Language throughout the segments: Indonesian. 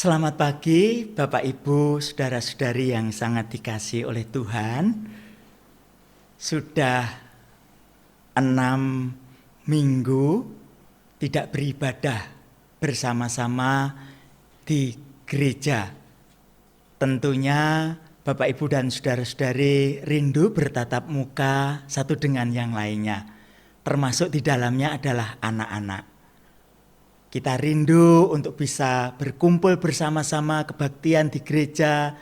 Selamat pagi Bapak Ibu, saudara-saudari yang sangat dikasihi oleh Tuhan. Sudah 6 minggu tidak beribadah bersama-sama di gereja. Tentunya Bapak Ibu dan saudara-saudari rindu bertatap muka satu dengan yang lainnya. Termasuk di dalamnya adalah anak-anak. Kita rindu untuk bisa berkumpul bersama-sama, kebaktian di gereja,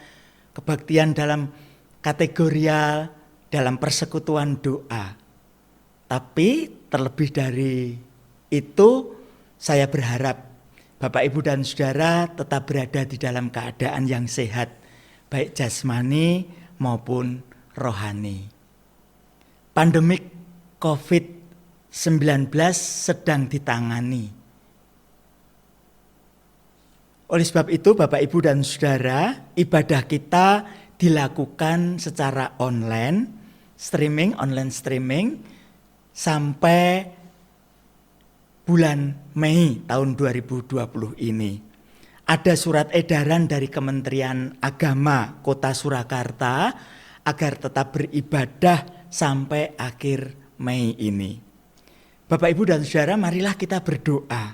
kebaktian dalam kategorial, dalam persekutuan doa. Tapi terlebih dari itu, saya berharap Bapak Ibu dan Saudara tetap berada di dalam keadaan yang sehat, baik jasmani maupun rohani. Pandemik COVID-19 sedang ditangani. Oleh sebab itu Bapak Ibu dan Saudara, ibadah kita dilakukan secara online streaming sampai bulan Mei tahun 2020 ini. Ada surat edaran dari Kementerian Agama Kota Surakarta agar tetap beribadah sampai akhir Mei ini. Bapak Ibu dan Saudara, marilah kita berdoa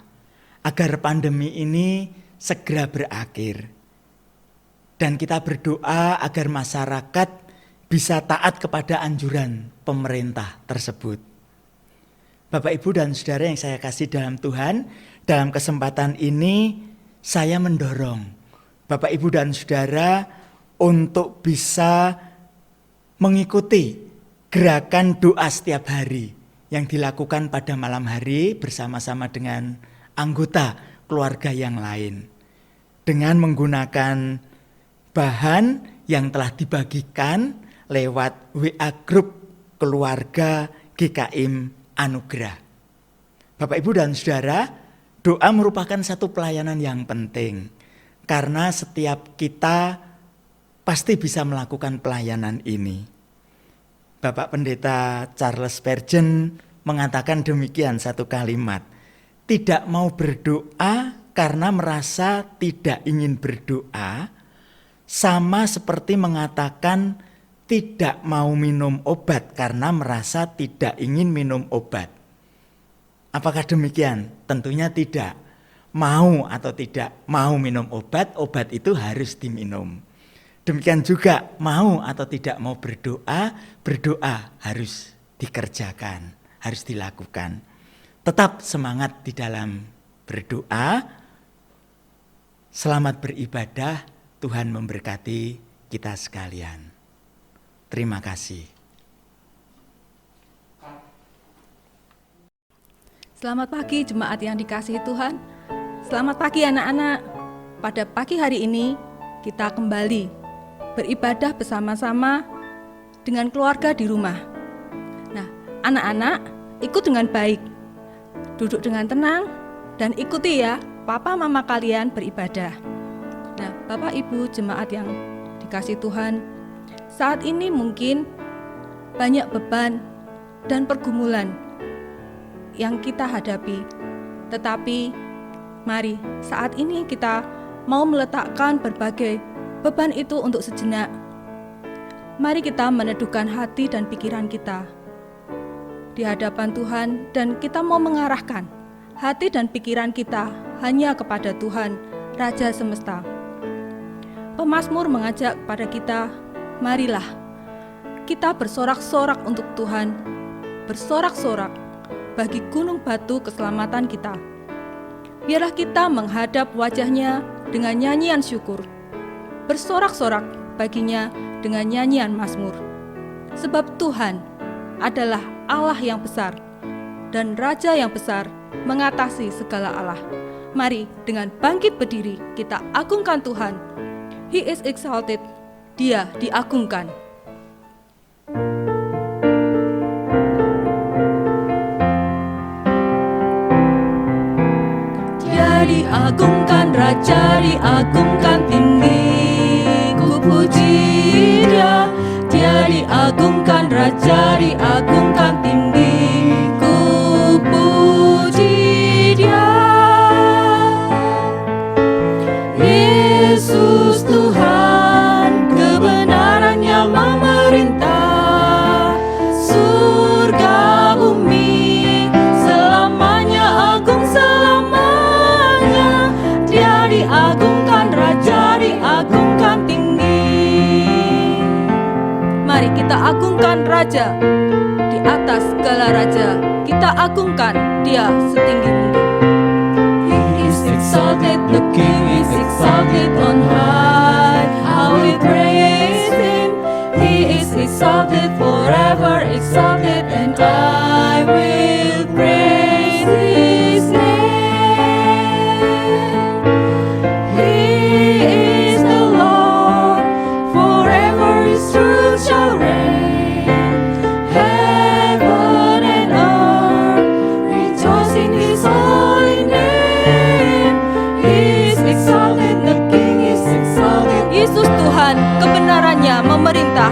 agar pandemi ini segera berakhir. Dan kita berdoa agar masyarakat bisa taat kepada anjuran pemerintah tersebut. Bapak Ibu dan Saudara yang saya kasih dalam Tuhan, dalam kesempatan ini saya mendorong Bapak Ibu dan Saudara untuk bisa mengikuti gerakan doa setiap hari yang dilakukan pada malam hari bersama-sama dengan anggota keluarga yang lain, dengan menggunakan bahan yang telah dibagikan lewat WA Group Keluarga GKIM Anugerah. Bapak Ibu dan Saudara, doa merupakan satu pelayanan yang penting, karena setiap kita pasti bisa melakukan pelayanan ini. Bapak Pendeta Charles Spurgeon mengatakan demikian satu kalimat, tidak mau berdoa karena merasa tidak ingin berdoa, sama seperti mengatakan tidak mau minum obat karena merasa tidak ingin minum obat. Apakah demikian? Tentunya tidak. Mau atau tidak mau minum obat, obat itu harus diminum. Demikian juga mau atau tidak mau berdoa, berdoa harus dikerjakan, harus dilakukan. Tetap semangat di dalam berdoa. Selamat beribadah. Tuhan memberkati kita sekalian. Terima kasih. Selamat pagi jemaat yang dikasihi Tuhan. Selamat pagi anak-anak. Pada pagi hari ini kita kembali beribadah bersama-sama dengan keluarga di rumah. Nah, anak-anak ikut dengan baik. Duduk dengan tenang dan ikuti ya papa mama kalian beribadah. Nah, Bapak Ibu jemaat yang dikasihi Tuhan, saat ini mungkin banyak beban dan pergumulan yang kita hadapi. Tetapi mari saat ini kita mau meletakkan berbagai beban itu untuk sejenak. Mari kita meneduhkan hati dan pikiran kita di hadapan Tuhan, dan kita mau mengarahkan hati dan pikiran kita hanya kepada Tuhan, Raja Semesta. Pemazmur mengajak kepada kita, marilah kita bersorak-sorak untuk Tuhan, bersorak-sorak bagi gunung batu keselamatan kita. Biarlah kita menghadap wajah-Nya dengan nyanyian syukur, bersorak-sorak baginya dengan nyanyian mazmur. Sebab Tuhan adalah Allah yang besar dan Raja yang besar mengatasi segala Allah. Mari dengan bangkit berdiri kita agungkan Tuhan. He is exalted, Dia diagungkan. Dia diagungkan, Raja diagungkan tinggi, ku puji Dia. Dia diagungkan, Raja diagungkan tinggi, ku puji Dia. kita agungkan Raja. Di atas segala raja, kita agungkan Dia setinggi mungkin. He is exalted, the King is exalted on high. I will praise Him. He is exalted, forever exalted, and I will praise His name. He is the Lord, forever His truth shall reign. Heaven and earth rejoice in His holy name. He is exalted, the King is exalted. Yesus Tuhan, kebenarannya memerintah.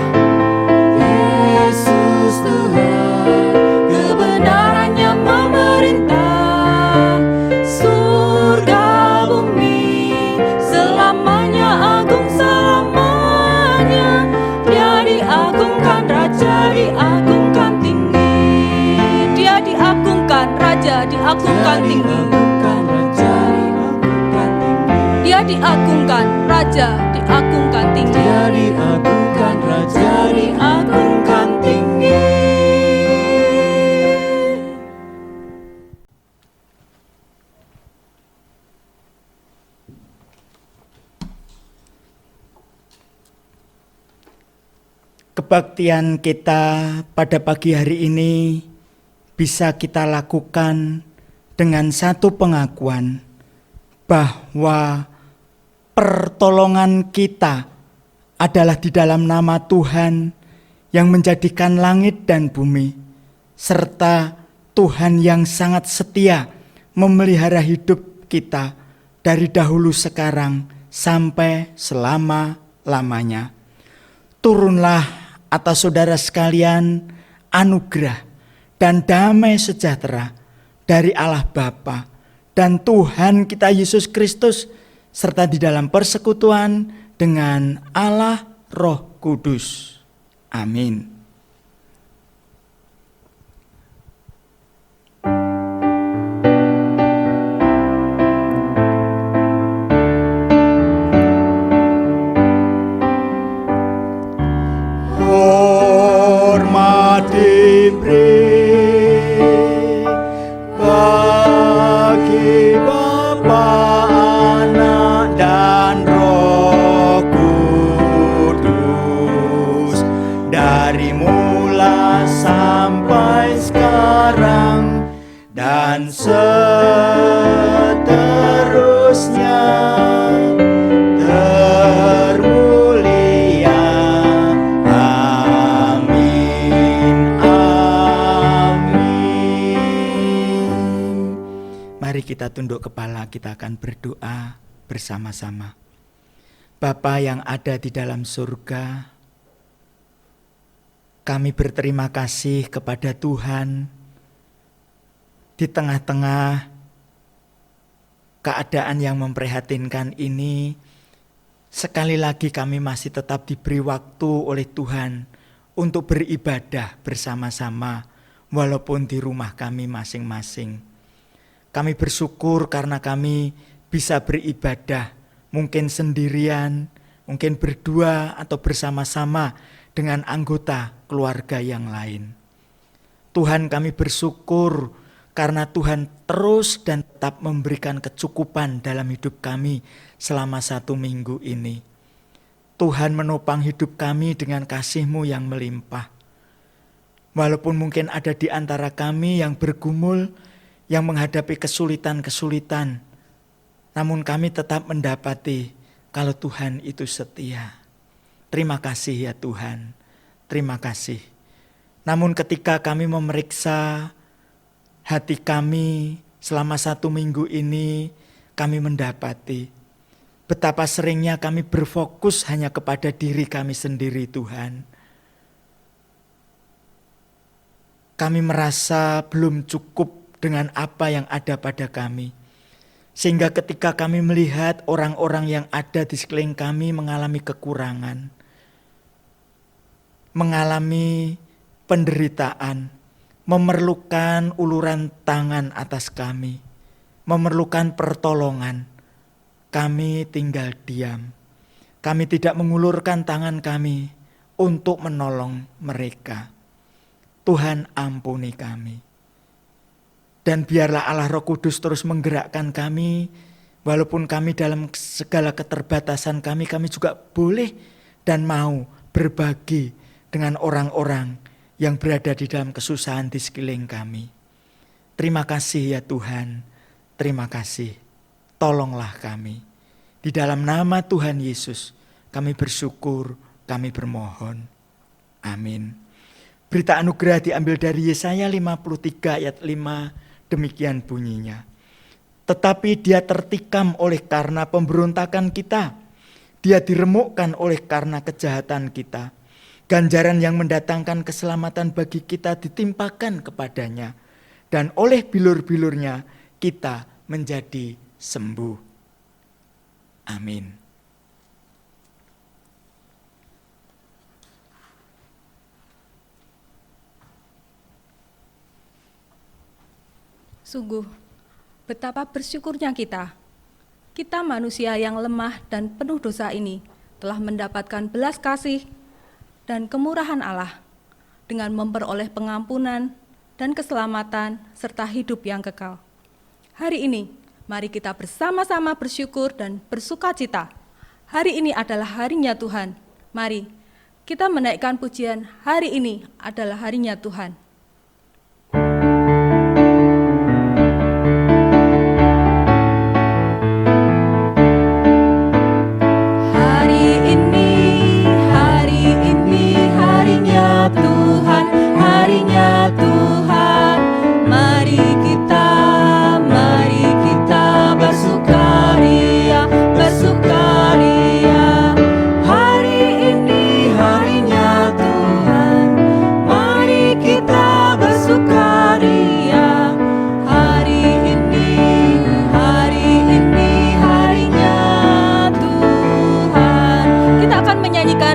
Yesus Tuhan, kebenarannya memerintah. Surga bumi selamanya agung selamanya. Dia diagungkan, Raja diagungkan tinggi. Dia diagungkan, Raja diagungkan tinggi. Dia diagungkan, Raja diagungkan tinggi. Dia diagungkan, Raja diagungkan tinggi. Kebaktian kita pada pagi hari ini bisa kita lakukan dengan satu pengakuan bahwa pertolongan kita adalah di dalam nama Tuhan yang menjadikan langit dan bumi, serta Tuhan yang sangat setia memelihara hidup kita dari dahulu sekarang sampai selama-lamanya. Turunlah atas saudara sekalian anugerah dan damai sejahtera dari Allah Bapa dan Tuhan kita Yesus Kristus, serta di dalam persekutuan dengan Allah Roh Kudus. Amin. Hormat diberi bagi Bapa, Anak, dan Roh Kudus, dari mula sampai sekarang dan seterusnya. Termulia. Amin. Amin. Mari kita tunduk kepala, kita akan berdoa bersama-sama. Bapa yang ada di dalam surga, kami berterima kasih kepada Tuhan di tengah-tengah keadaan yang memprihatinkan ini. Sekali lagi kami masih tetap diberi waktu oleh Tuhan untuk beribadah bersama-sama walaupun di rumah kami masing-masing. Kami bersyukur karena kami bisa beribadah, mungkin sendirian, mungkin berdua atau bersama-sama dengan anggota keluarga yang lain. Tuhan, kami bersyukur karena Tuhan terus dan tetap memberikan kecukupan dalam hidup kami selama 1 minggu ini. Tuhan menopang hidup kami dengan kasih-Mu yang melimpah. Walaupun mungkin ada di antara kami yang bergumul, yang menghadapi kesulitan-kesulitan, namun kami tetap mendapati kalau Tuhan itu setia. Terima kasih ya Tuhan, terima kasih. Namun ketika kami memeriksa hati kami selama 1 minggu ini, kami mendapati betapa seringnya kami berfokus hanya kepada diri kami sendiri Tuhan. Kami merasa belum cukup dengan apa yang ada pada kami. Sehingga ketika kami melihat orang-orang yang ada di sekeliling kami mengalami kekurangan, mengalami penderitaan, memerlukan uluran tangan atas kami, memerlukan pertolongan, kami tinggal diam. Kami tidak mengulurkan tangan kami untuk menolong mereka. Tuhan, ampuni kami. Dan biarlah Allah Roh Kudus terus menggerakkan kami, walaupun kami dalam segala keterbatasan kami juga boleh dan mau berbagi dengan orang-orang yang berada di dalam kesusahan di sekeliling kami. Terima kasih ya Tuhan, terima kasih. Tolonglah kami. Di dalam nama Tuhan Yesus kami bersyukur, kami bermohon. Amin. Berita anugerah diambil dari Yesaya 53 ayat 5. Demikian bunyinya. Tetapi dia tertikam oleh karena pemberontakan kita. Dia diremukkan oleh karena kejahatan kita. Ganjaran yang mendatangkan keselamatan bagi kita ditimpakan kepadanya. Dan oleh bilur-bilurnya kita menjadi sembuh. Amin. Sungguh, betapa bersyukurnya kita manusia yang lemah dan penuh dosa ini telah mendapatkan belas kasih dan kemurahan Allah dengan memperoleh pengampunan dan keselamatan serta hidup yang kekal. Hari ini, mari kita bersama-sama bersyukur dan bersukacita. Hari ini adalah harinya Tuhan. Mari kita menaikkan pujian, hari ini adalah harinya Tuhan.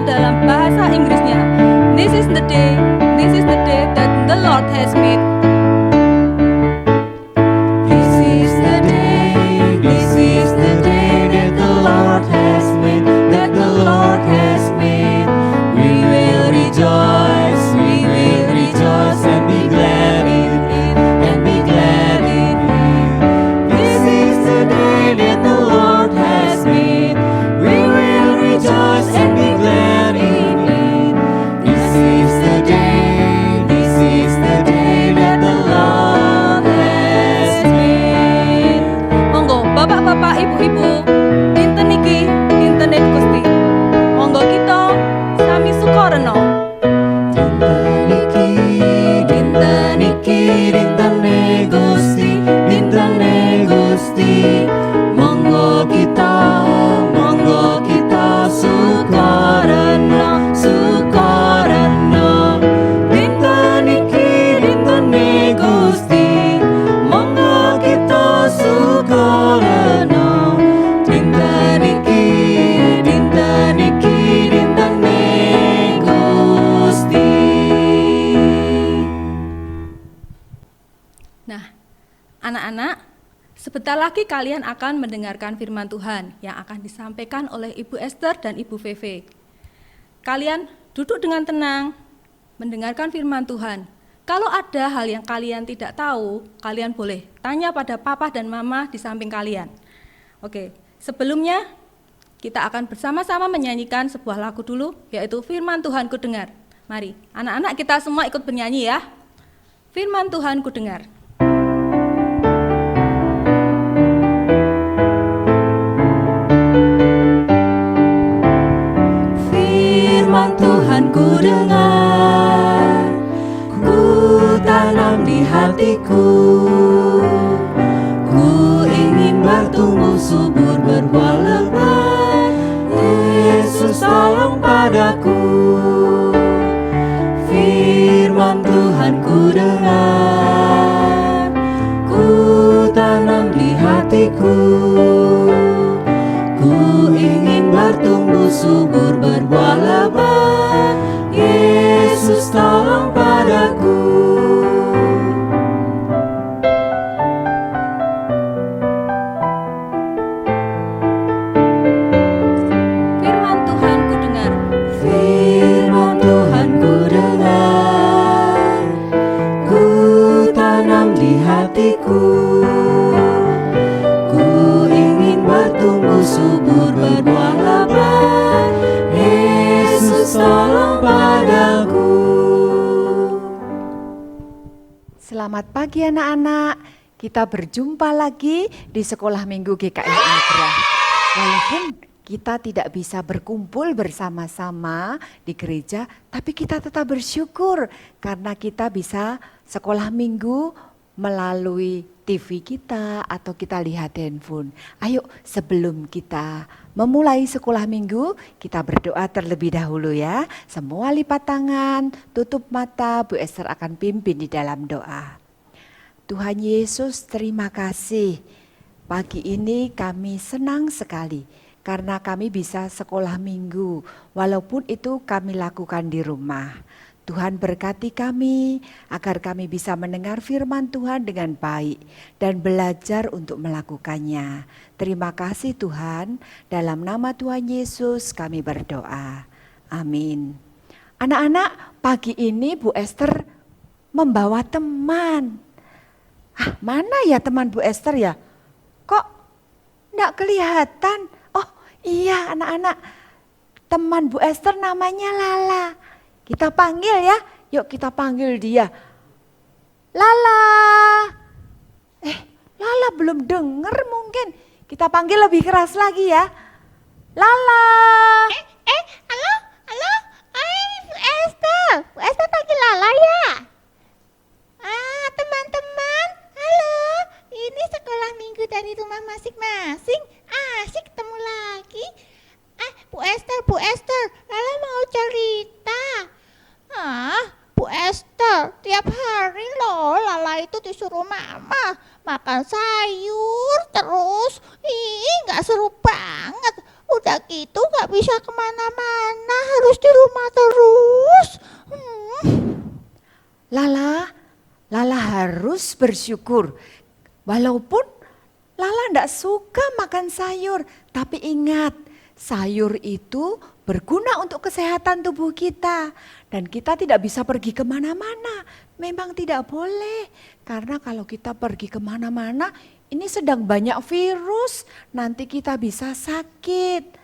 Dalam bahasa Inggrisnya, this is the day that the Lord has made. This is the day that the Lord has made, that the Lord has made. We will rejoice and be glad in it, and be glad in it. This is the day that the Lord has made. We will rejoice and be glad in it. This is the day that the Lord has made. Monggo bapak-bapak, ibu-ibu, dinten niki dinten Gusti. Monggo kita sami sukarena. Dinten niki dinten Gusti. Monggo kita sukarena. Dinten niki dinten Gusti. Monggo kita sukarena. Dinten niki dinten Gusti. Nah, anak-anak, sebentar lagi kalian akan mendengarkan firman Tuhan yang akan disampaikan oleh Ibu Esther dan Ibu Veve. Kalian duduk dengan tenang, mendengarkan firman Tuhan. Kalau ada hal yang kalian tidak tahu, kalian boleh tanya pada papa dan mama di samping kalian. Oke, sebelumnya kita akan bersama-sama menyanyikan sebuah lagu dulu, yaitu Firman Tuhan Ku Dengar. Mari, anak-anak kita semua ikut bernyanyi ya. Firman Tuhan Ku Dengar. Firman Tuhan ku dengar, ku tanam di hatiku. Ku ingin bertumbuh subur berbuah lebat. Yesus tolong padaku. Firman Tuhan ku dengar, ku tanam di hatiku. Ku ingin bertumbuh subur berbuah lebat. Yesus tolong padaku. Firman Tuhan ku dengar. Firman hatiku. Ku ingin bertumbuh subur berbuah lebat, Yesus tolong padaku. Selamat pagi anak-anak, kita berjumpa lagi di Sekolah Minggu GKI Anugerah. Walaupun kita tidak bisa berkumpul bersama-sama di gereja, tapi kita tetap bersyukur karena kita bisa sekolah minggu melalui TV kita atau kita lihat handphone. Ayo sebelum kita memulai sekolah minggu, kita berdoa terlebih dahulu ya. Semua lipat tangan, tutup mata, Bu Esther akan pimpin di dalam doa. Tuhan Yesus, terima kasih. Pagi ini kami senang sekali karena kami bisa sekolah minggu, walaupun itu kami lakukan di rumah. Tuhan berkati kami agar kami bisa mendengar firman Tuhan dengan baik dan belajar untuk melakukannya. Terima kasih Tuhan, dalam nama Tuhan Yesus kami berdoa. Amin. Anak-anak, pagi ini Bu Esther membawa teman. Mana ya teman Bu Esther ya? Kok enggak kelihatan? Oh iya anak-anak, teman Bu Esther namanya Lala. Kita panggil ya, yuk kita panggil dia. Lala. Lala belum dengar mungkin. Kita panggil lebih keras lagi ya. Lala. Halo, Bu Esther. Bu Esther panggil Lala ya? Teman-teman, halo. Ini sekolah minggu dari rumah masing-masing. Asik ketemu lagi. Bu Esther, Lala mau cerita. Bu Esther, tiap hari loh Lala itu disuruh mama makan sayur terus. Gak seru banget. Udah gitu gak bisa kemana-mana, harus di rumah terus. Lala harus bersyukur. Walaupun Lala enggak suka makan sayur, tapi ingat, sayur itu berguna untuk kesehatan tubuh kita. Dan kita tidak bisa pergi kemana-mana. Memang tidak boleh. Karena kalau kita pergi kemana-mana, ini sedang banyak virus. Nanti kita bisa sakit.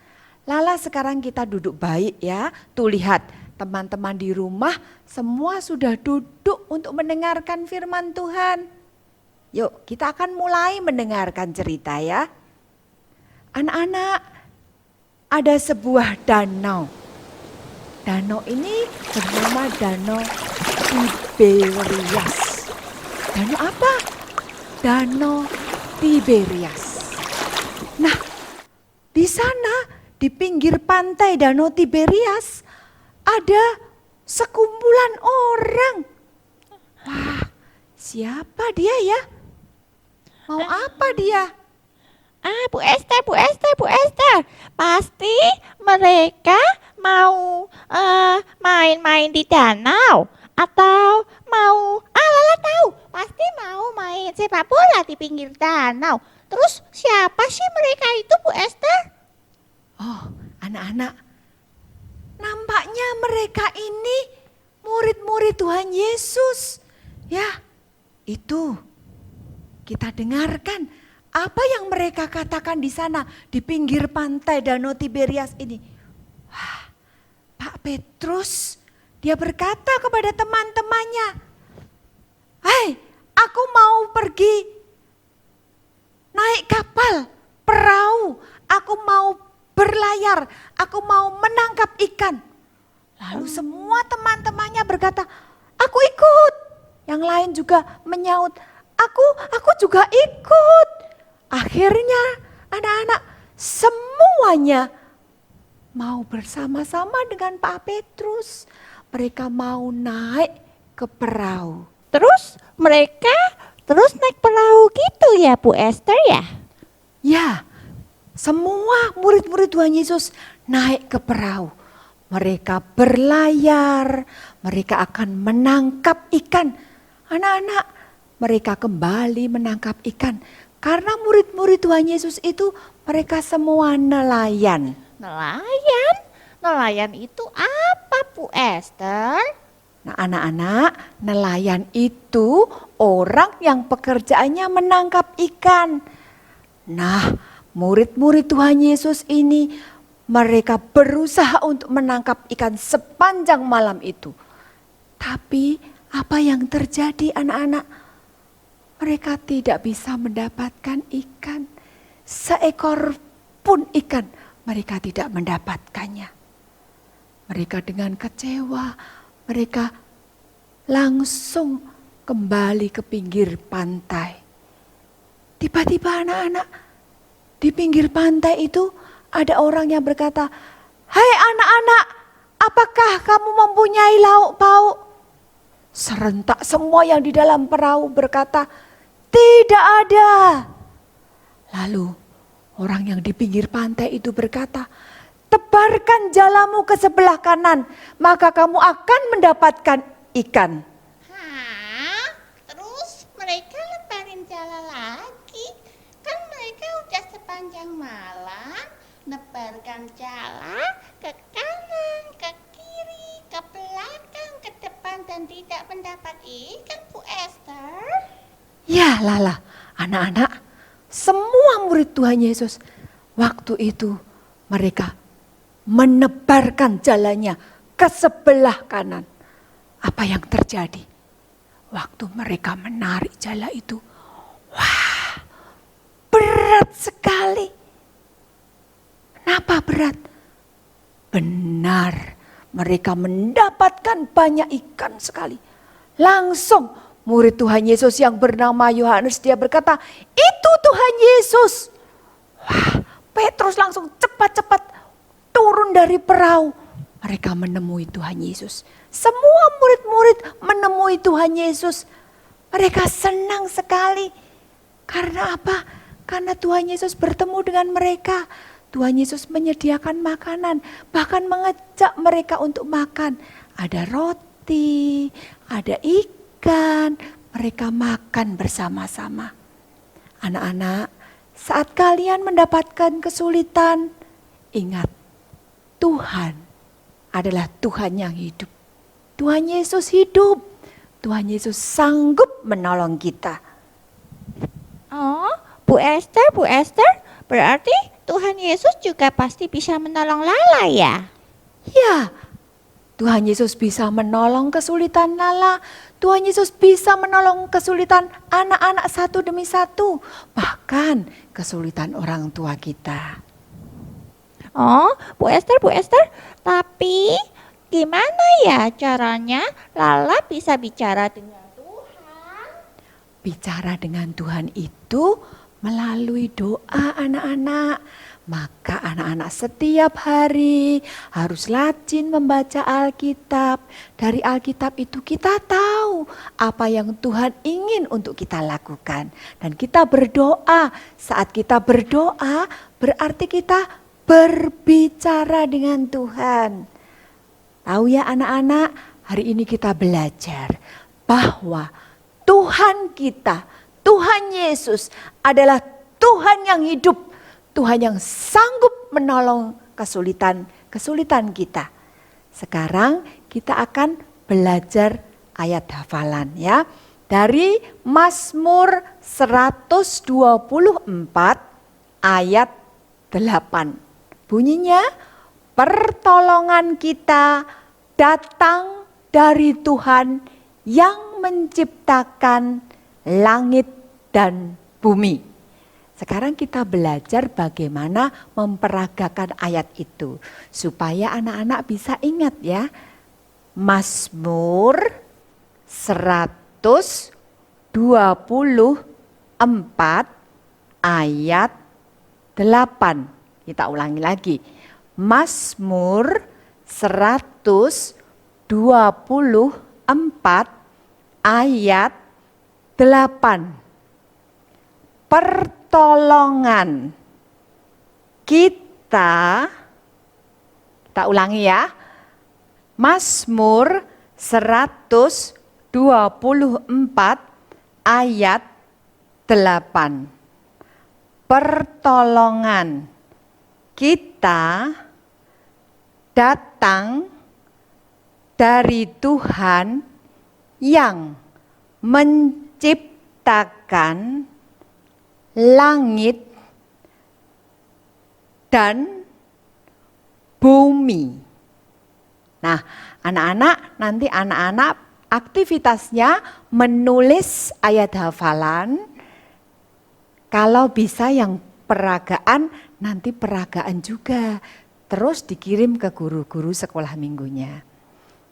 Lala sekarang kita duduk baik ya. Tuh lihat teman-teman di rumah semua sudah duduk untuk mendengarkan firman Tuhan. Yuk kita akan mulai mendengarkan cerita ya. Anak-anak, ada sebuah danau. Danau ini bernama Danau Tiberias. Danau apa? Danau Tiberias. Nah, di sana di pinggir pantai Danau Tiberias ada sekumpulan orang. Wah, siapa dia ya? Mau apa dia? Bu Esther, pasti mereka mau main-main di danau atau mau Lala tahu, pasti mau main sepak bola di pinggir danau. Terus siapa sih mereka itu Bu Esther? Oh, anak-anak, nampaknya mereka ini murid-murid Tuhan Yesus. Ya, itu kita dengarkan apa yang mereka katakan di sana di pinggir pantai Danau Tiberias ini. Wah, Pak Petrus, dia berkata kepada teman-temannya, "Hai, aku mau pergi naik kapal, perahu, aku mau berlayar, aku mau menangkap ikan." Lalu semua teman-temannya berkata, "Aku ikut." Yang lain juga menyaut, aku juga ikut." Akhirnya anak-anak semuanya mau bersama-sama dengan Pak Petrus. Mereka mau naik ke perahu. Terus mereka naik perahu gitu ya Bu Esther ya? Ya, semua murid-murid Tuhan Yesus naik ke perahu. Mereka berlayar, mereka akan menangkap ikan. Anak-anak, mereka kembali menangkap ikan. Karena murid-murid Tuhan Yesus itu mereka semua nelayan. Nelayan? Nelayan itu apa Bu Esther? Nah, anak-anak, nelayan itu orang yang pekerjaannya menangkap ikan. Nah, murid-murid Tuhan Yesus ini mereka berusaha untuk menangkap ikan sepanjang malam itu. Tapi apa yang terjadi anak-anak? Mereka tidak bisa mendapatkan ikan. Seekor pun ikan mereka tidak mendapatkannya. Mereka dengan kecewa, mereka langsung kembali ke pinggir pantai. Tiba-tiba anak-anak, di pinggir pantai itu ada orang yang berkata, "Hai anak-anak, apakah kamu mempunyai lauk pauk?" Serentak semua yang di dalam perahu berkata, "Tidak ada." Lalu orang yang di pinggir pantai itu berkata, "Tebarkan jalamu ke sebelah kanan, maka kamu akan mendapatkan ikan." Hah? Terus mereka lebarin jala lagi? Kan mereka udah sepanjang malam nebarkan jala ke kanan, ke kiri, ke belakang, ke depan dan tidak mendapat ikan, Bu Esther. Ya Lala, anak-anak, semua murid Tuhan Yesus waktu itu mereka menebarkan jalannya ke sebelah kanan. Apa yang terjadi? Waktu mereka menarik jala itu, wah, berat sekali. Kenapa berat? Benar, mereka mendapatkan banyak ikan sekali. Langsung murid Tuhan Yesus yang bernama Yohanes, dia berkata, "Itu Tuhan Yesus." Wah, Petrus langsung cepat-cepat turun dari perahu. Mereka menemui Tuhan Yesus. Semua murid-murid menemui Tuhan Yesus. Mereka senang sekali. Karena apa? Karena Tuhan Yesus bertemu dengan mereka. Tuhan Yesus menyediakan makanan, bahkan mengajak mereka untuk makan. Ada roti, ada ikan, mereka makan bersama-sama. Anak-anak, saat kalian mendapatkan kesulitan, ingat, Tuhan adalah Tuhan yang hidup. Tuhan Yesus hidup. Tuhan Yesus sanggup menolong kita. Oh, Bu Esther, berarti Tuhan Yesus juga pasti bisa menolong Lala ya? Ya, Tuhan Yesus bisa menolong kesulitan Lala. Tuhan Yesus bisa menolong kesulitan anak-anak satu demi satu. Bahkan kesulitan orang tua kita. Oh, Bu Esther, tapi gimana ya caranya Lala bisa bicara dengan Tuhan? Bicara dengan Tuhan itu melalui doa anak-anak. Maka anak-anak setiap hari harus rajin membaca Alkitab. Dari Alkitab itu kita tahu apa yang Tuhan ingin untuk kita lakukan. Dan kita berdoa. Saat kita berdoa berarti kita berbicara dengan Tuhan. Tahu ya anak-anak, hari ini kita belajar bahwa Tuhan kita, Tuhan Yesus adalah Tuhan yang hidup, Tuhan yang sanggup menolong kesulitan kita. Sekarang kita akan belajar ayat hafalan ya. Dari Mazmur 124 ayat 8. Bunyinya, pertolongan kita datang dari Tuhan yang menciptakan langit dan bumi. Sekarang kita belajar bagaimana memperagakan ayat itu. Supaya anak-anak bisa ingat ya. Mazmur 124 ayat 8. Kita ulangi lagi. Mazmur 124 ayat 8. Pertolongan kita ulangi ya. Mazmur 124 ayat 8. Pertolongan kita datang dari Tuhan yang menciptakan langit dan bumi. Nah, anak-anak, nanti anak-anak aktivitasnya menulis ayat hafalan. Kalau bisa yang peragaan, nanti peragaan juga. Terus dikirim ke guru-guru sekolah minggunya.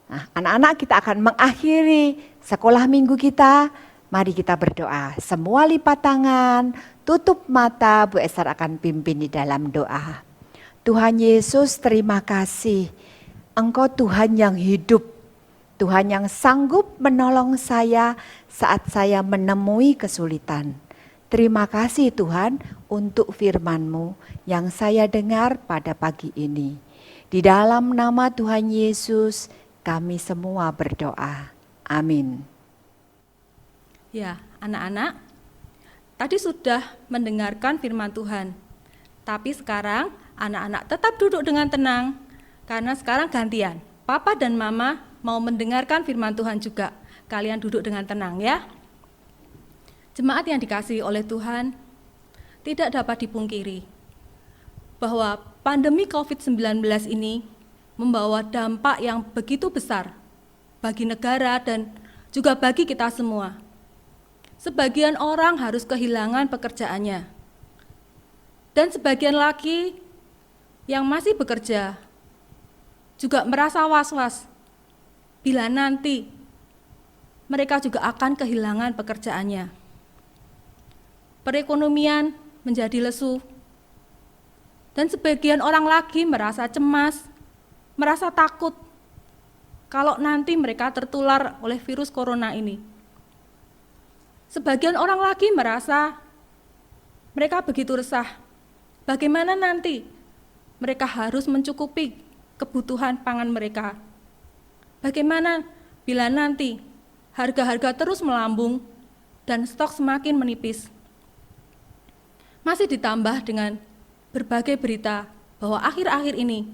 Nah, anak-anak, kita akan mengakhiri sekolah minggu kita. Mari kita berdoa. Semua lipat tangan, tutup mata, Bu Esther akan pimpin di dalam doa. Tuhan Yesus, terima kasih. Engkau Tuhan yang hidup. Tuhan yang sanggup menolong saya saat saya menemui kesulitan. Terima kasih Tuhan untuk firman-Mu yang saya dengar pada pagi ini. Di dalam nama Tuhan Yesus kami semua berdoa. Amin. Ya, anak-anak, tadi sudah mendengarkan firman Tuhan. Tapi sekarang anak-anak tetap duduk dengan tenang, karena sekarang gantian. Papa dan Mama mau mendengarkan firman Tuhan juga. Kalian duduk dengan tenang ya. Jemaat yang dikasihi oleh Tuhan, tidak dapat dipungkiri bahwa pandemi COVID-19 ini membawa dampak yang begitu besar bagi negara dan juga bagi kita semua. Sebagian orang harus kehilangan pekerjaannya. Dan sebagian lagi yang masih bekerja juga merasa was-was bila nanti mereka juga akan kehilangan pekerjaannya. Perekonomian menjadi lesu. Dan sebagian orang lagi merasa cemas, merasa takut kalau nanti mereka tertular oleh virus corona ini. Sebagian orang lagi merasa mereka begitu resah. Bagaimana nanti mereka harus mencukupi kebutuhan pangan mereka? Bagaimana bila nanti harga-harga terus melambung dan stok semakin menipis? Masih ditambah dengan berbagai berita bahwa akhir-akhir ini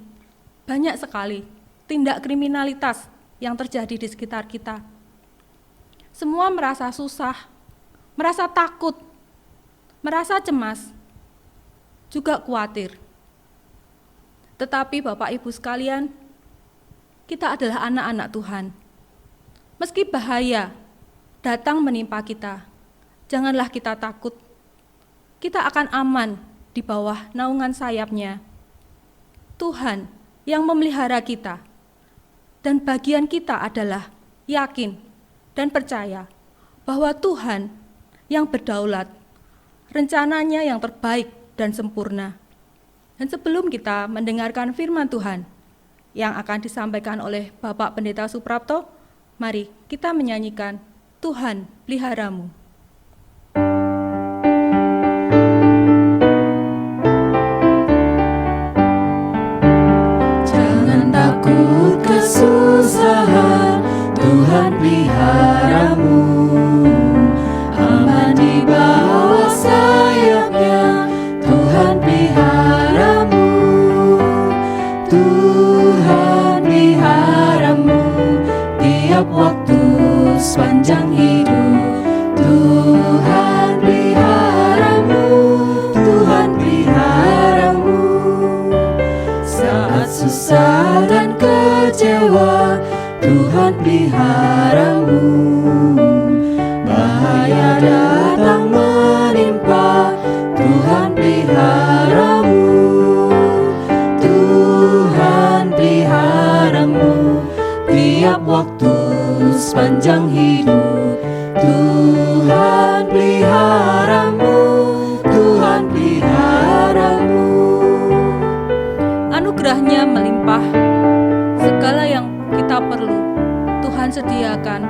banyak sekali tindak kriminalitas yang terjadi di sekitar kita. Semua merasa susah, merasa takut, merasa cemas, juga khawatir. Tetapi Bapak Ibu sekalian, kita adalah anak-anak Tuhan. Meski bahaya datang menimpa kita, janganlah kita takut. Kita akan aman di bawah naungan sayap-Nya. Tuhan yang memelihara kita, dan bagian kita adalah yakin dan percaya bahwa Tuhan yang berdaulat, rencananya yang terbaik dan sempurna. Dan sebelum kita mendengarkan firman Tuhan yang akan disampaikan oleh Bapak Pendeta Suprapto, mari kita menyanyikan Tuhan Peliharamu. Kesusahan, Tuhan peliharamu, aman di bawah sayap-Nya, Tuhan peliharamu, Tuhan peliharamu, tiap waktu sepanjang hidup, Tuhan peliharamu, Tuhan peliharamu, saat susah dan kecewa, Tuhan peliharamu. Bahaya datang menimpa, Tuhan peliharamu, Tuhan peliharamu, tiap waktu sepanjang hidup, Tuhan peliharamu, Tuhan peliharamu. Anugerah-Nya melimpah, segala yang kita perlu Tuhan sediakan.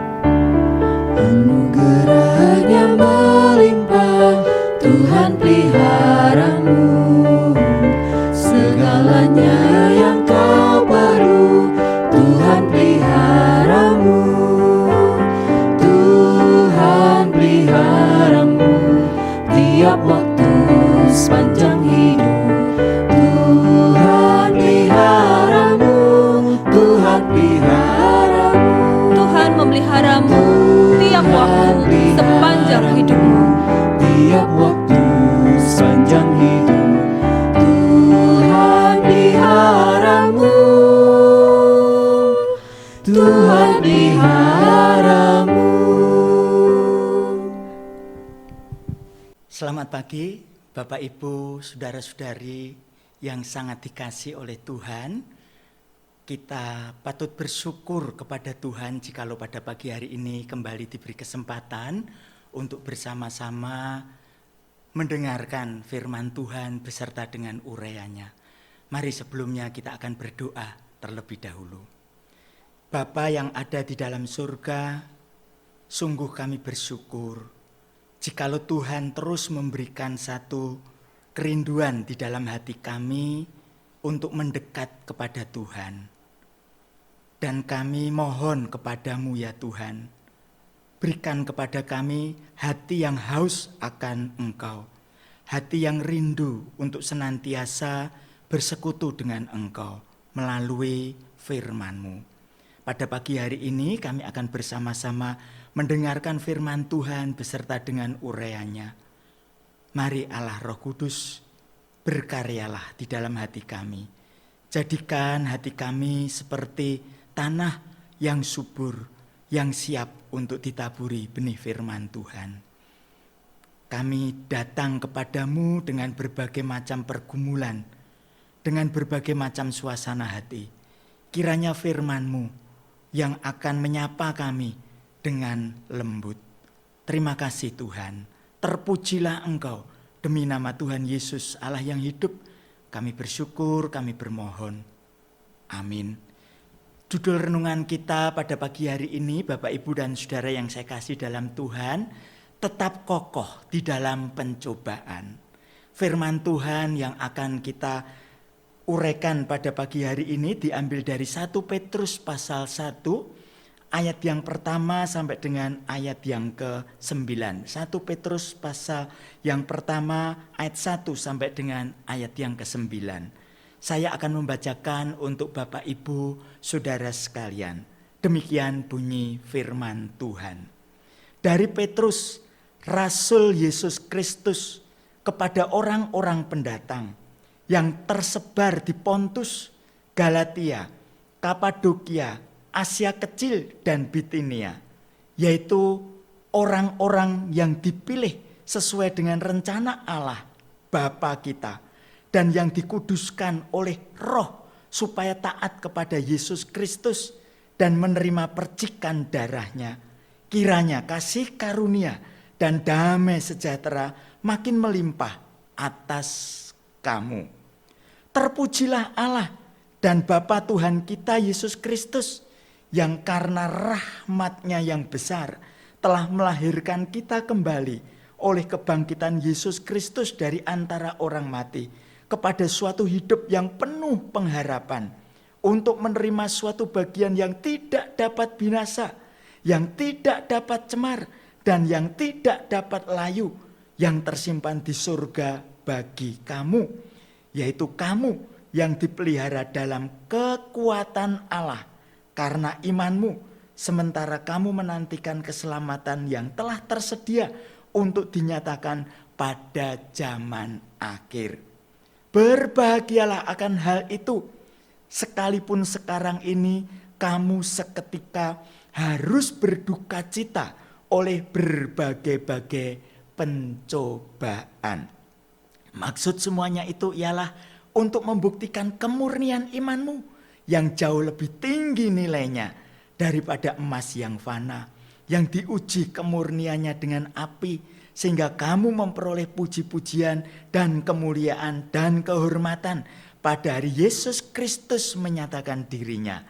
Anugerah-Nya melimpah, Tuhan peliharamu, segalanya yang kau perlu, Tuhan peliharamu, Tuhan peliharamu, tiap waktu sepanjang hidup, Tuhan peliharamu, Tuhan peliharamu. hidupmu tiap waktu sepanjang hidup. Tuhan peliharamu, Tuhan peliharamu. Selamat pagi Bapak Ibu, Saudara-saudari yang sangat dikasihi oleh Tuhan. Kita patut bersyukur kepada Tuhan jikalau pada pagi hari ini kembali diberi kesempatan untuk bersama-sama mendengarkan firman Tuhan beserta dengan urayanya. Mari sebelumnya kita akan berdoa terlebih dahulu. Bapa yang ada di dalam surga, sungguh kami bersyukur jikalau Tuhan terus memberikan satu kerinduan di dalam hati kami untuk mendekat kepada Tuhan. Dan kami mohon kepadamu ya Tuhan, berikan kepada kami hati yang haus akan Engkau, hati yang rindu untuk senantiasa bersekutu dengan Engkau melalui firman-Mu. Pada pagi hari ini kami akan bersama-sama mendengarkan firman Tuhan beserta dengan urayanya. Mari Allah Roh Kudus berkaryalah di dalam hati kami. Jadikan hati kami seperti tanah yang subur, yang siap untuk ditaburi benih firman Tuhan. Kami datang kepadamu dengan berbagai macam pergumulan, dengan berbagai macam suasana hati. Kiranya firman-Mu yang akan menyapa kami dengan lembut. Terima kasih Tuhan, terpujilah Engkau. Demi nama Tuhan Yesus Allah yang hidup, kami bersyukur, kami bermohon. Amin. Judul renungan kita pada pagi hari ini, Bapak Ibu dan Saudara yang saya kasih dalam Tuhan, tetap kokoh di dalam pencobaan. Firman Tuhan yang akan kita uraikan pada pagi hari ini diambil dari 1 Petrus pasal 1, ayat yang pertama sampai dengan ayat yang ke-9. 1 Petrus pasal yang pertama ayat 1 sampai dengan ayat yang ke-9. Saya akan membacakan untuk Bapak Ibu Saudara sekalian. Demikian bunyi firman Tuhan. Dari Petrus, Rasul Yesus Kristus, kepada orang-orang pendatang yang tersebar di Pontus, Galatia, Kapadokia, Asia Kecil dan Bitinia, yaitu orang-orang yang dipilih sesuai dengan rencana Allah Bapa kita dan yang dikuduskan oleh Roh supaya taat kepada Yesus Kristus dan menerima percikan darahnya. Kiranya kasih karunia dan damai sejahtera makin melimpah atas kamu. Terpujilah Allah dan Bapa Tuhan kita Yesus Kristus, yang karena rahmat-Nya yang besar telah melahirkan kita kembali oleh kebangkitan Yesus Kristus dari antara orang mati kepada suatu hidup yang penuh pengharapan, untuk menerima suatu bagian yang tidak dapat binasa, yang tidak dapat cemar, dan yang tidak dapat layu, yang tersimpan di surga bagi kamu, yaitu kamu yang dipelihara dalam kekuatan Allah karena imanmu, sementara kamu menantikan keselamatan yang telah tersedia untuk dinyatakan pada zaman akhir. Berbahagialah akan hal itu, sekalipun sekarang ini kamu seketika harus berduka cita oleh berbagai-bagai pencobaan. Maksud semuanya itu ialah untuk membuktikan kemurnian imanmu yang jauh lebih tinggi nilainya daripada emas yang fana, yang diuji kemurniannya dengan api, sehingga kamu memperoleh puji-pujian dan kemuliaan dan kehormatan pada hari Yesus Kristus menyatakan dirinya.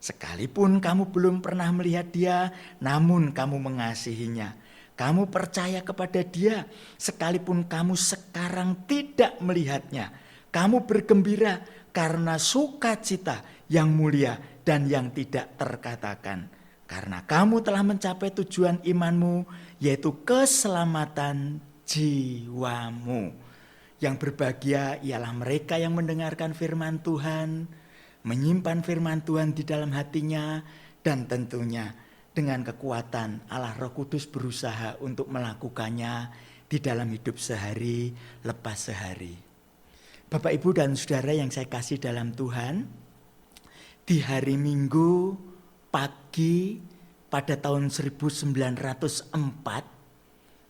Sekalipun kamu belum pernah melihat Dia, namun kamu mengasihinya. Kamu percaya kepada Dia, sekalipun kamu sekarang tidak melihatnya. Kamu bergembira karena sukacita yang mulia dan yang tidak terkatakan. Karena kamu telah mencapai tujuan imanmu, yaitu keselamatan jiwamu. Yang berbahagia ialah mereka yang mendengarkan firman Tuhan, menyimpan firman Tuhan di dalam hatinya, dan tentunya dengan kekuatan Allah Roh Kudus berusaha untuk melakukannya di dalam hidup sehari lepas sehari. Bapak, Ibu, dan Saudara yang saya kasih dalam Tuhan, di hari Minggu pagi pada tahun 1904,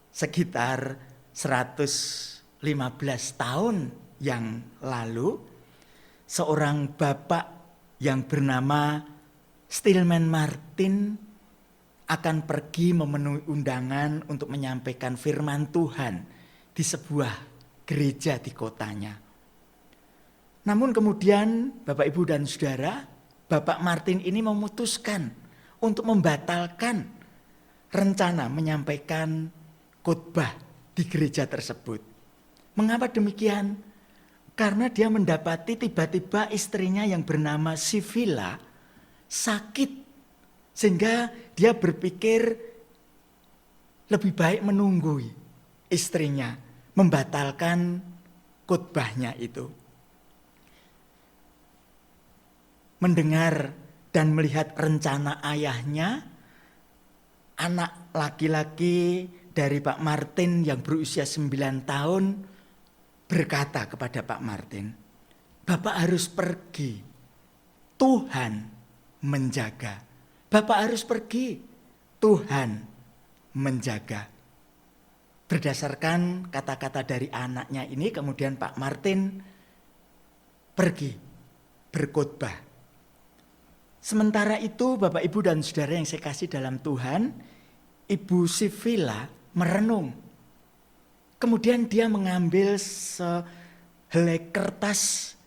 sekitar 115 tahun yang lalu, seorang bapak yang bernama Stillman Martin akan pergi memenuhi undangan untuk menyampaikan firman Tuhan di sebuah gereja di kotanya. Namun kemudian Bapak, Ibu, dan Saudara, Bapak Martin ini memutuskan untuk membatalkan rencana menyampaikan khotbah di gereja tersebut. Mengapa demikian? Karena dia mendapati tiba-tiba istrinya yang bernama Sivila sakit. Sehingga dia berpikir lebih baik menunggu istrinya membatalkan khotbahnya itu. Mendengar dan melihat rencana ayahnya, anak laki-laki dari Pak Martin yang berusia 9 tahun berkata kepada Pak Martin, "Bapak harus pergi, Tuhan menjaga. Bapak harus pergi, Tuhan menjaga." Berdasarkan kata-kata dari anaknya ini, kemudian Pak Martin pergi berkhotbah. Sementara itu, Bapak, Ibu, dan Saudara yang saya kasih dalam Tuhan, Ibu Sivila merenung. Kemudian dia mengambil sehelai kertas,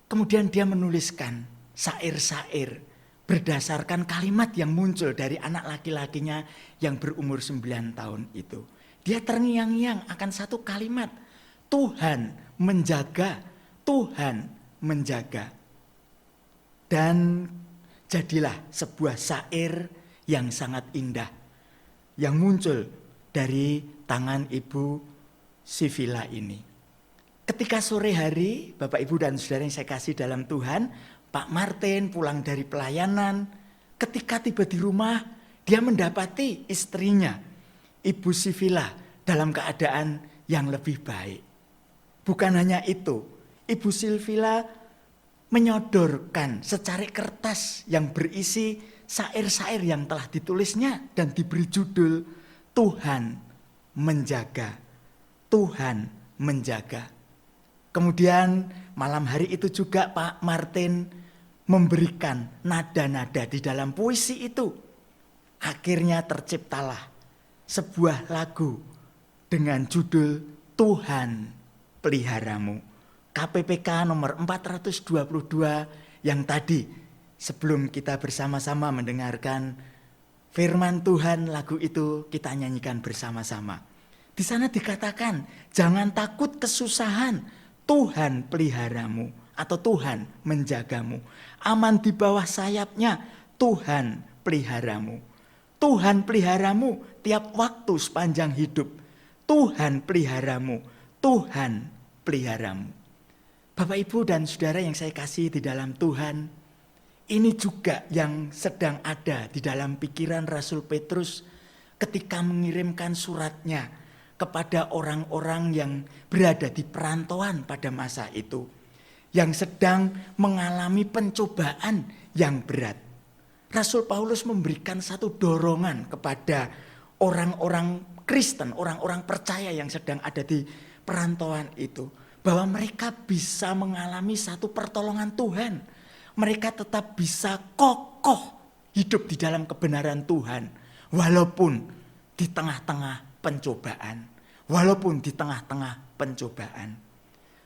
kemudian dia menuliskan syair-syair berdasarkan kalimat yang muncul dari anak laki-lakinya yang berumur 9 tahun itu. Dia terngiang-ngiang akan satu kalimat, Tuhan menjaga, Tuhan menjaga. Dan jadilah sebuah syair yang sangat indah yang muncul dari tangan Ibu Sivila ini. Ketika sore hari, Bapak, Ibu, dan Saudara yang saya kasih dalam Tuhan, Pak Martin pulang dari pelayanan. Ketika tiba di rumah, dia mendapati istrinya, Ibu Sivila, dalam keadaan yang lebih baik. Bukan hanya itu, Ibu Sivila menyodorkan secari kertas yang berisi syair-syair yang telah ditulisnya dan diberi judul Tuhan menjaga, Tuhan menjaga. Kemudian malam hari itu juga Pak Martin memberikan nada-nada di dalam puisi itu. Akhirnya terciptalah sebuah lagu dengan judul Tuhan Peliharamu. KPPK nomor 422 yang tadi sebelum kita bersama-sama mendengarkan firman Tuhan, lagu itu kita nyanyikan bersama-sama. Di sana dikatakan, jangan takut kesusahan, Tuhan peliharamu atau Tuhan menjagamu. Aman di bawah sayapnya, Tuhan peliharamu. Tuhan peliharamu tiap waktu sepanjang hidup. Tuhan peliharamu, Tuhan peliharamu. Bapak, Ibu, dan Saudara yang saya kasih di dalam Tuhan, ini juga yang sedang ada di dalam pikiran Rasul Petrus ketika mengirimkan suratnya kepada orang-orang yang berada di perantauan pada masa itu, yang sedang mengalami pencobaan yang berat. Rasul Paulus memberikan satu dorongan kepada orang-orang Kristen, orang-orang percaya yang sedang ada di perantauan itu, bahwa mereka bisa mengalami satu pertolongan Tuhan. Mereka tetap bisa kokoh hidup di dalam kebenaran Tuhan, walaupun di tengah-tengah pencobaan. Walaupun di tengah-tengah pencobaan.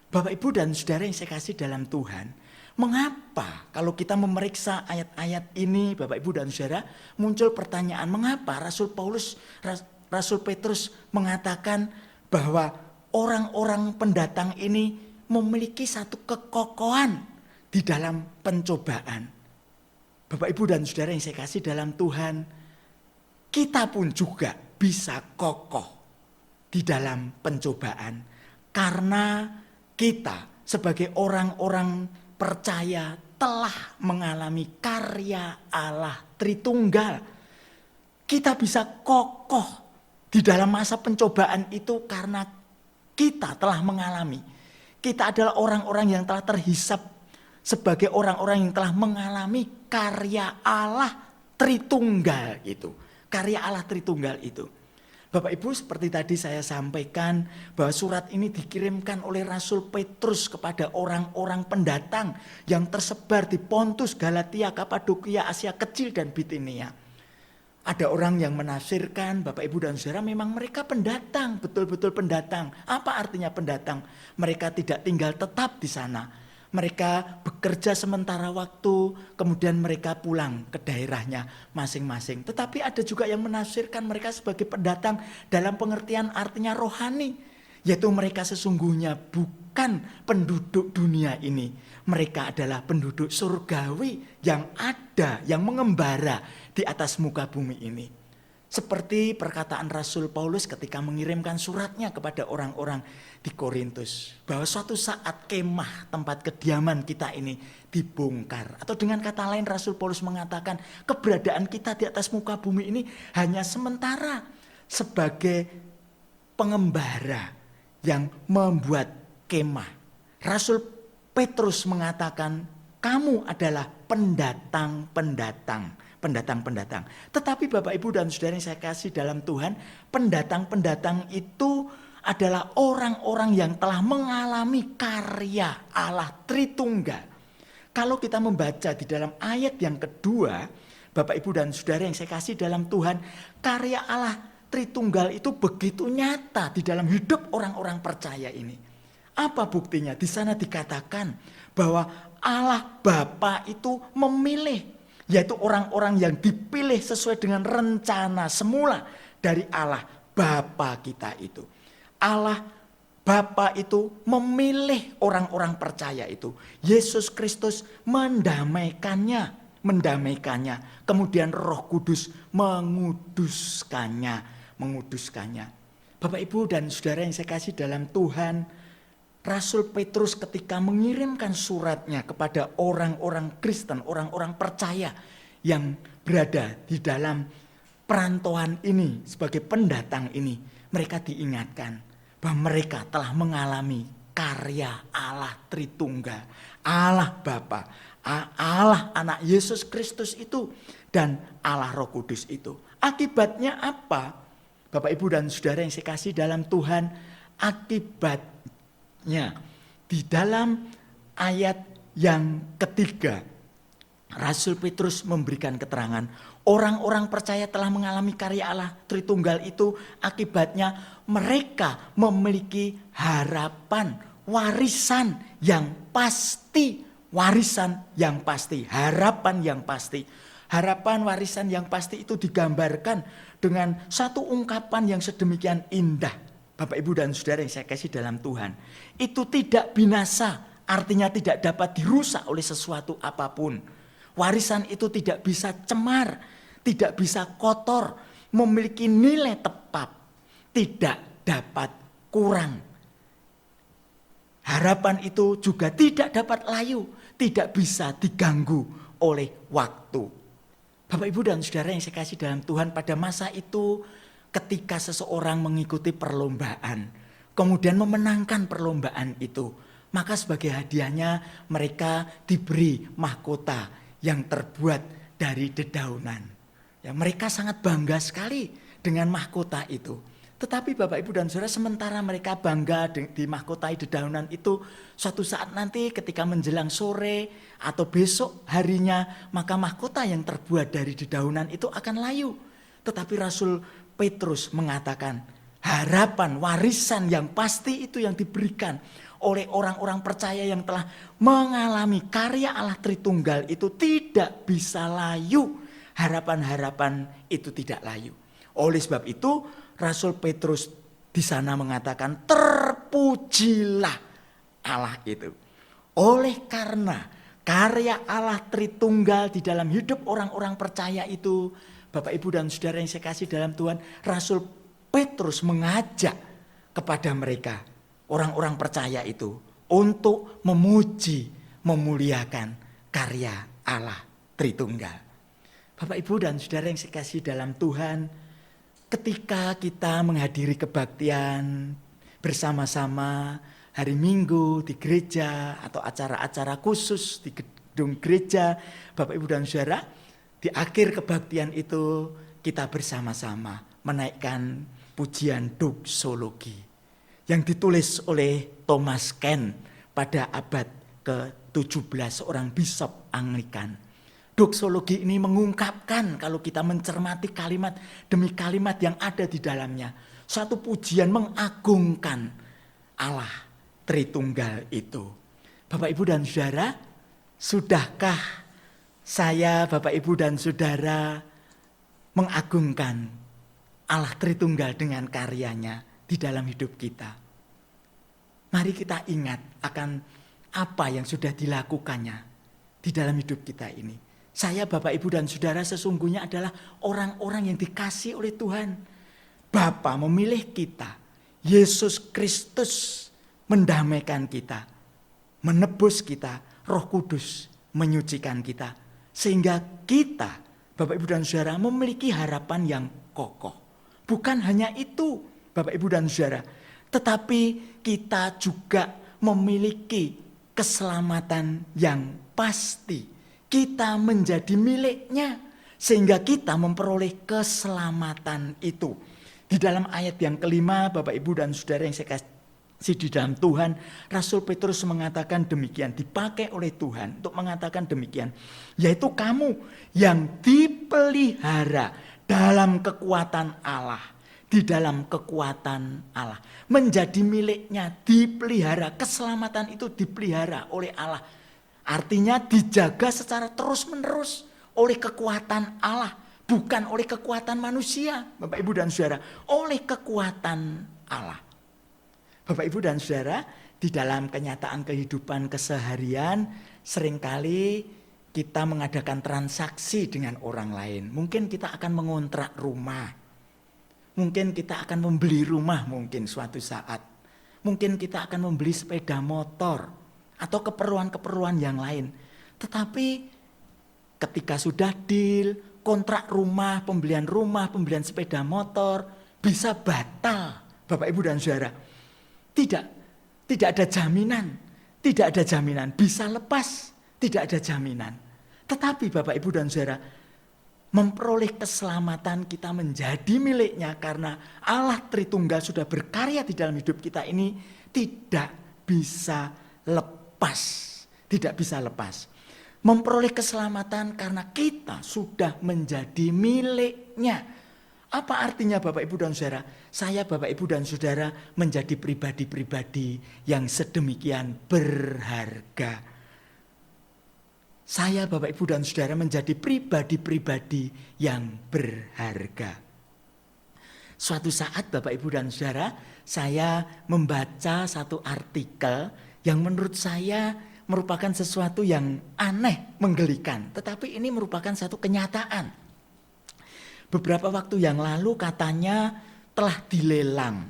Bapak, Ibu, dan Saudara yang saya kasih dalam Tuhan, mengapa kalau kita memeriksa ayat-ayat ini, Bapak, Ibu, dan Saudara, muncul pertanyaan, mengapa Rasul Petrus mengatakan bahwa orang-orang pendatang ini memiliki satu kekokohan di dalam pencobaan. Bapak, Ibu, dan Saudara yang saya kasih dalam Tuhan, kita pun juga bisa kokoh di dalam pencobaan. Karena kita sebagai orang-orang percaya telah mengalami karya Allah Tritunggal. Kita bisa kokoh di dalam masa pencobaan itu karena kita telah mengalami. Kita adalah orang-orang yang telah terhisap sebagai orang-orang yang telah mengalami karya Allah Tritunggal itu. Karya Allah Tritunggal itu. Bapak Ibu, seperti tadi saya sampaikan bahwa surat ini dikirimkan oleh Rasul Petrus kepada orang-orang pendatang yang tersebar di Pontus, Galatia, Kapadokia, Asia Kecil dan Bitinia. Ada orang yang menafsirkan, Bapak Ibu dan Saudara, memang mereka pendatang, betul-betul pendatang. Apa artinya pendatang? Mereka tidak tinggal tetap di sana. Mereka bekerja sementara waktu, kemudian mereka pulang ke daerahnya masing-masing. Tetapi ada juga yang menafsirkan mereka sebagai pendatang dalam pengertian artinya rohani. Yaitu mereka sesungguhnya bukan penduduk dunia ini. Mereka adalah penduduk surgawi yang ada, yang mengembara di atas muka bumi ini. Seperti perkataan Rasul Paulus ketika mengirimkan suratnya kepada orang-orang di Korintus. Bahwa suatu saat kemah tempat kediaman kita ini dibongkar. Atau dengan kata lain Rasul Paulus mengatakan keberadaan kita di atas muka bumi ini hanya sementara. Sebagai pengembara yang membuat kemah. Rasul Petrus mengatakan kamu adalah pendatang-pendatang. Tetapi Bapak Ibu dan Saudara yang saya kasih dalam Tuhan, pendatang-pendatang itu adalah orang-orang yang telah mengalami karya Allah Tritunggal. Kalau kita membaca di dalam ayat yang kedua, Bapak Ibu dan Saudara yang saya kasih dalam Tuhan, karya Allah Tritunggal itu begitu nyata di dalam hidup orang-orang percaya ini. Apa buktinya? Di sana dikatakan bahwa Allah Bapa itu memilih, yaitu orang-orang yang dipilih sesuai dengan rencana semula dari Allah Bapa kita itu. Allah Bapa itu memilih orang-orang percaya itu. Yesus Kristus mendamaikannya. Kemudian Roh Kudus menguduskannya. Bapak Ibu dan Saudara yang saya kasih dalam Tuhan, Rasul Petrus ketika mengirimkan suratnya kepada orang-orang Kristen, orang-orang percaya yang berada di dalam perantauan ini sebagai pendatang ini, mereka diingatkan bahwa mereka telah mengalami karya Allah Tritunggal, Allah Bapa, Allah Anak Yesus Kristus itu, dan Allah Roh Kudus itu. Akibatnya apa? Bapak Ibu dan Saudara yang saya kasih dalam Tuhan, akibatnya di dalam ayat yang ketiga, Rasul Petrus memberikan keterangan orang-orang percaya telah mengalami karya Allah Tritunggal itu, akibatnya mereka memiliki harapan, warisan yang pasti. Harapan warisan yang pasti itu digambarkan dengan satu ungkapan yang sedemikian indah. Bapak Ibu dan Saudara yang saya kasih dalam Tuhan, itu tidak binasa, artinya tidak dapat dirusak oleh sesuatu apapun. Warisan itu tidak bisa cemar, tidak bisa kotor, memiliki nilai tepat, tidak dapat kurang. Harapan itu juga tidak dapat layu, tidak bisa diganggu oleh waktu. Bapak Ibu dan Saudara yang saya kasih dalam Tuhan, pada masa itu ketika seseorang mengikuti perlombaan, kemudian memenangkan perlombaan itu, maka sebagai hadiahnya mereka diberi mahkota yang terbuat dari dedaunan. Ya, mereka sangat bangga sekali dengan mahkota itu. Tetapi Bapak Ibu dan Saudara, sementara mereka bangga di mahkotai dedaunan itu, suatu saat nanti ketika menjelang sore atau besok harinya, maka mahkota yang terbuat dari dedaunan itu akan layu. Tetapi Rasul Petrus mengatakan harapan, warisan yang pasti itu yang diberikan oleh orang-orang percaya yang telah mengalami karya Allah Tritunggal itu tidak bisa layu. Harapan-harapan itu tidak layu. Oleh sebab itu Rasul Petrus di sana mengatakan terpujilah Allah itu. Oleh karena karya Allah Tritunggal di dalam hidup orang-orang percaya itu, Bapak Ibu dan Saudara yang saya kasih dalam Tuhan, Rasul Petrus mengajak kepada mereka, orang-orang percaya itu, untuk memuji, memuliakan karya Allah Tritunggal. Bapak, Ibu, dan Saudara yang saya kasih dalam Tuhan, ketika kita menghadiri kebaktian bersama-sama hari Minggu di gereja atau acara-acara khusus di gedung gereja, Bapak, Ibu, dan Saudara, di akhir kebaktian itu kita bersama-sama menaikkan pujian doksologi yang ditulis oleh Thomas Ken pada abad ke-17, seorang bishop Anglikan. Doksologi ini mengungkapkan, kalau kita mencermati kalimat demi kalimat yang ada di dalamnya, satu pujian mengagungkan Allah Tritunggal itu. Bapak, Ibu, dan Saudara, sudahkah saya, Bapak, Ibu, dan Saudara mengagungkan Allah Tritunggal dengan karyanya di dalam hidup kita? Mari kita ingat akan apa yang sudah dilakukannya di dalam hidup kita ini. Saya, Bapak, Ibu, dan Saudara sesungguhnya adalah orang-orang yang dikasihi oleh Tuhan. Bapa memilih kita. Yesus Kristus mendamaikan kita, menebus kita. Roh Kudus menyucikan kita. Sehingga kita, Bapak, Ibu, dan Saudara, memiliki harapan yang kokoh. Bukan hanya itu, Bapak, Ibu, dan Saudara, tetapi kita juga memiliki keselamatan yang pasti. Kita menjadi miliknya sehingga kita memperoleh keselamatan itu. Di dalam ayat yang kelima, Bapak, Ibu, dan Saudara yang saya kasih di dalam Tuhan, Rasul Petrus mengatakan demikian, dipakai oleh Tuhan untuk mengatakan demikian, yaitu kamu yang dipelihara dalam kekuatan Allah. Di dalam kekuatan Allah, menjadi miliknya, dipelihara. Keselamatan itu dipelihara oleh Allah. Artinya dijaga secara terus-menerus oleh kekuatan Allah. Bukan oleh kekuatan manusia, Bapak, Ibu, dan Saudara. Oleh kekuatan Allah. Bapak, Ibu, dan Saudara, di dalam kenyataan kehidupan keseharian, seringkali kita mengadakan transaksi dengan orang lain. Mungkin kita akan mengontrak rumah. Mungkin kita akan membeli rumah mungkin suatu saat. Mungkin kita akan membeli sepeda motor. Atau keperluan-keperluan yang lain. Tetapi ketika sudah deal, kontrak rumah, pembelian sepeda motor, bisa batal, Bapak, Ibu, dan Saudara. Tidak ada jaminan, bisa lepas, tidak ada jaminan. Tetapi Bapak, Ibu, dan Saudara, memperoleh keselamatan kita menjadi miliknya karena Allah Tritunggal sudah berkarya di dalam hidup kita ini tidak bisa lepas. Tidak bisa lepas. Memperoleh keselamatan karena kita sudah menjadi miliknya. Apa artinya, Bapak, Ibu, dan Saudara? Saya, Bapak, Ibu, dan Saudara, menjadi pribadi-pribadi yang sedemikian berharga. Saya, Bapak, Ibu, dan Saudara, menjadi pribadi-pribadi yang berharga. Suatu saat, Bapak, Ibu, dan Saudara, saya membaca satu artikel yang menurut saya merupakan sesuatu yang aneh, menggelikan. Tetapi ini merupakan satu kenyataan. Beberapa waktu yang lalu katanya telah dilelang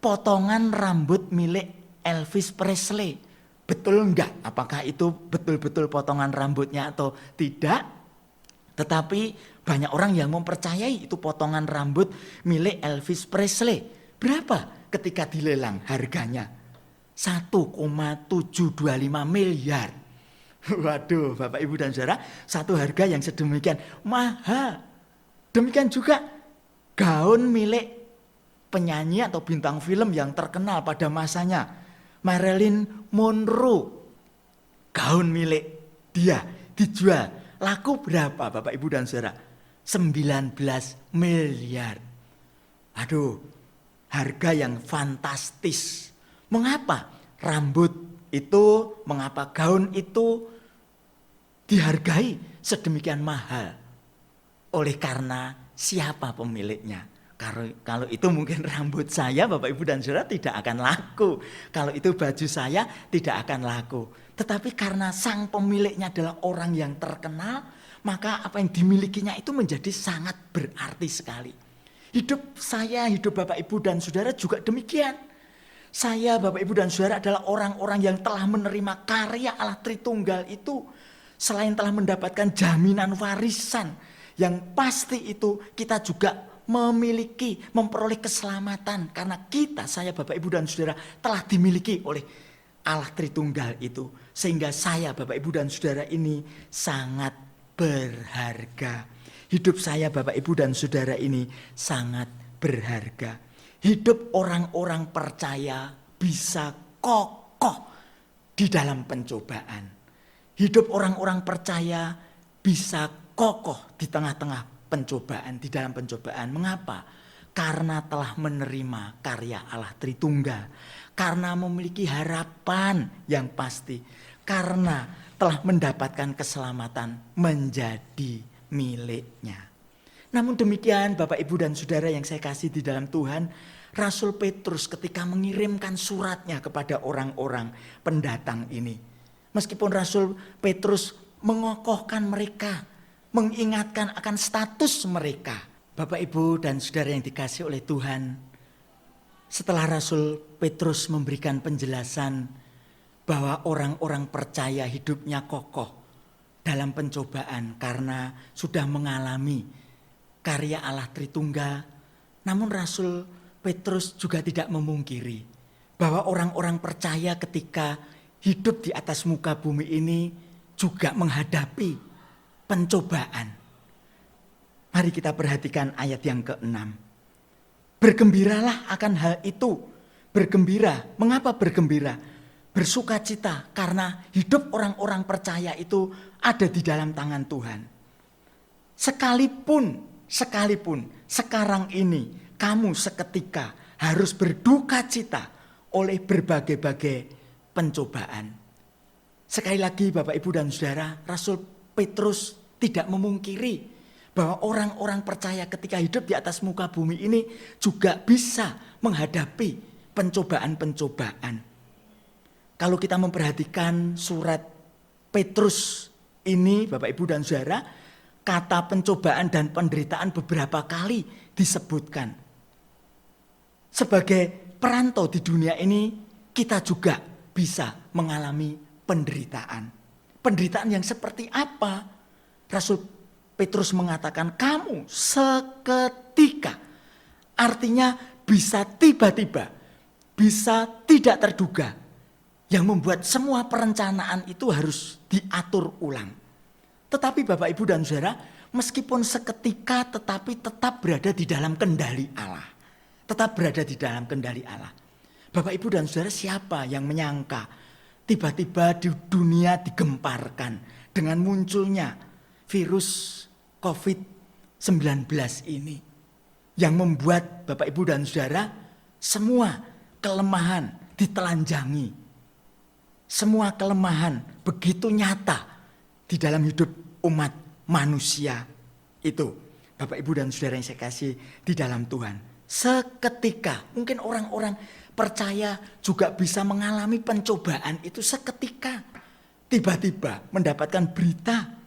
potongan rambut milik Elvis Presley. Betul enggak? Apakah itu betul-betul potongan rambutnya atau tidak? Tetapi banyak orang yang mempercayai itu potongan rambut milik Elvis Presley. Berapa ketika dilelang harganya? 1,725 miliar. Waduh, Bapak, Ibu, dan Saudara, satu harga yang sedemikian mahal. Demikian juga gaun milik penyanyi atau bintang film yang terkenal pada masanya, Marilyn Monroe. Gaun milik dia dijual. Laku berapa, Bapak, Ibu, dan Saudara? 19 miliar. Aduh, harga yang fantastis. Mengapa mengapa gaun itu dihargai sedemikian mahal? Oleh karena siapa pemiliknya? Kalau itu mungkin rambut saya, Bapak, Ibu, dan Saudara, tidak akan laku. Kalau itu baju saya, tidak akan laku. Tetapi karena sang pemiliknya adalah orang yang terkenal, maka apa yang dimilikinya itu menjadi sangat berarti sekali. Hidup saya, hidup Bapak, Ibu, dan Saudara juga demikian. Saya, Bapak, Ibu, dan Saudara adalah orang-orang yang telah menerima karya Allah Tritunggal itu. selain telah mendapatkan jaminan warisan yang pasti itu, kita juga memperoleh keselamatan karena saya Bapak Ibu dan Saudara telah dimiliki oleh Allah Tritunggal itu. Sehingga saya Bapak Ibu dan Saudara ini sangat berharga. Hidup saya Bapak Ibu dan Saudara ini sangat berharga. Hidup orang-orang percaya bisa kokoh di dalam pencobaan. Hidup orang-orang percaya bisa kokoh di tengah-tengah pencobaan, di dalam pencobaan. Mengapa? Karena telah menerima karya Allah Tritunggal. Karena memiliki harapan yang pasti. Karena telah mendapatkan keselamatan menjadi miliknya. Namun demikian Bapak Ibu dan Saudara yang saya kasih di dalam Tuhan, Rasul Petrus ketika mengirimkan suratnya kepada orang-orang pendatang ini. Meskipun Rasul Petrus mengokohkan mereka, mengingatkan akan status mereka. Bapak Ibu dan Saudara yang dikasih oleh Tuhan, setelah Rasul Petrus memberikan penjelasan bahwa orang-orang percaya hidupnya kokoh dalam pencobaan karena sudah mengalami karya Allah Tritunggal. Namun Rasul Petrus juga tidak memungkiri bahwa orang-orang percaya ketika hidup di atas muka bumi ini juga menghadapi pencobaan. Mari kita perhatikan ayat yang ke-6. Bergembiralah akan hal itu. Bergembira. Mengapa bergembira? Bersukacita karena hidup orang-orang percaya itu ada di dalam tangan Tuhan. Sekalipun sekarang ini kamu seketika harus berduka cita oleh berbagai-bagai pencobaan. Sekali lagi Bapak Ibu dan Saudara, Rasul Petrus tidak memungkiri bahwa orang-orang percaya ketika hidup di atas muka bumi ini juga bisa menghadapi pencobaan-pencobaan. Kalau kita memperhatikan surat Petrus ini Bapak Ibu dan Saudara, kata pencobaan dan penderitaan beberapa kali disebutkan. Sebagai perantau di dunia ini, kita juga bisa mengalami penderitaan. Penderitaan yang seperti apa? Rasul Petrus mengatakan kamu seketika. Artinya bisa tiba-tiba, bisa tidak terduga. Yang membuat semua perencanaan itu harus diatur ulang. Tetapi Bapak Ibu dan Saudara, meskipun seketika tetapi tetap berada di dalam kendali Allah. Tetap berada di dalam kendali Allah. Bapak Ibu dan Saudara, siapa yang menyangka tiba-tiba di dunia digemparkan dengan munculnya virus COVID-19 ini. Yang membuat Bapak Ibu dan Saudara semua kelemahan ditelanjangi. Semua kelemahan begitu nyata di dalam hidup umat manusia itu. Bapak Ibu dan Saudara yang saya kasih di dalam Tuhan. Seketika, mungkin orang-orang percaya juga bisa mengalami pencobaan itu seketika. Tiba-tiba mendapatkan berita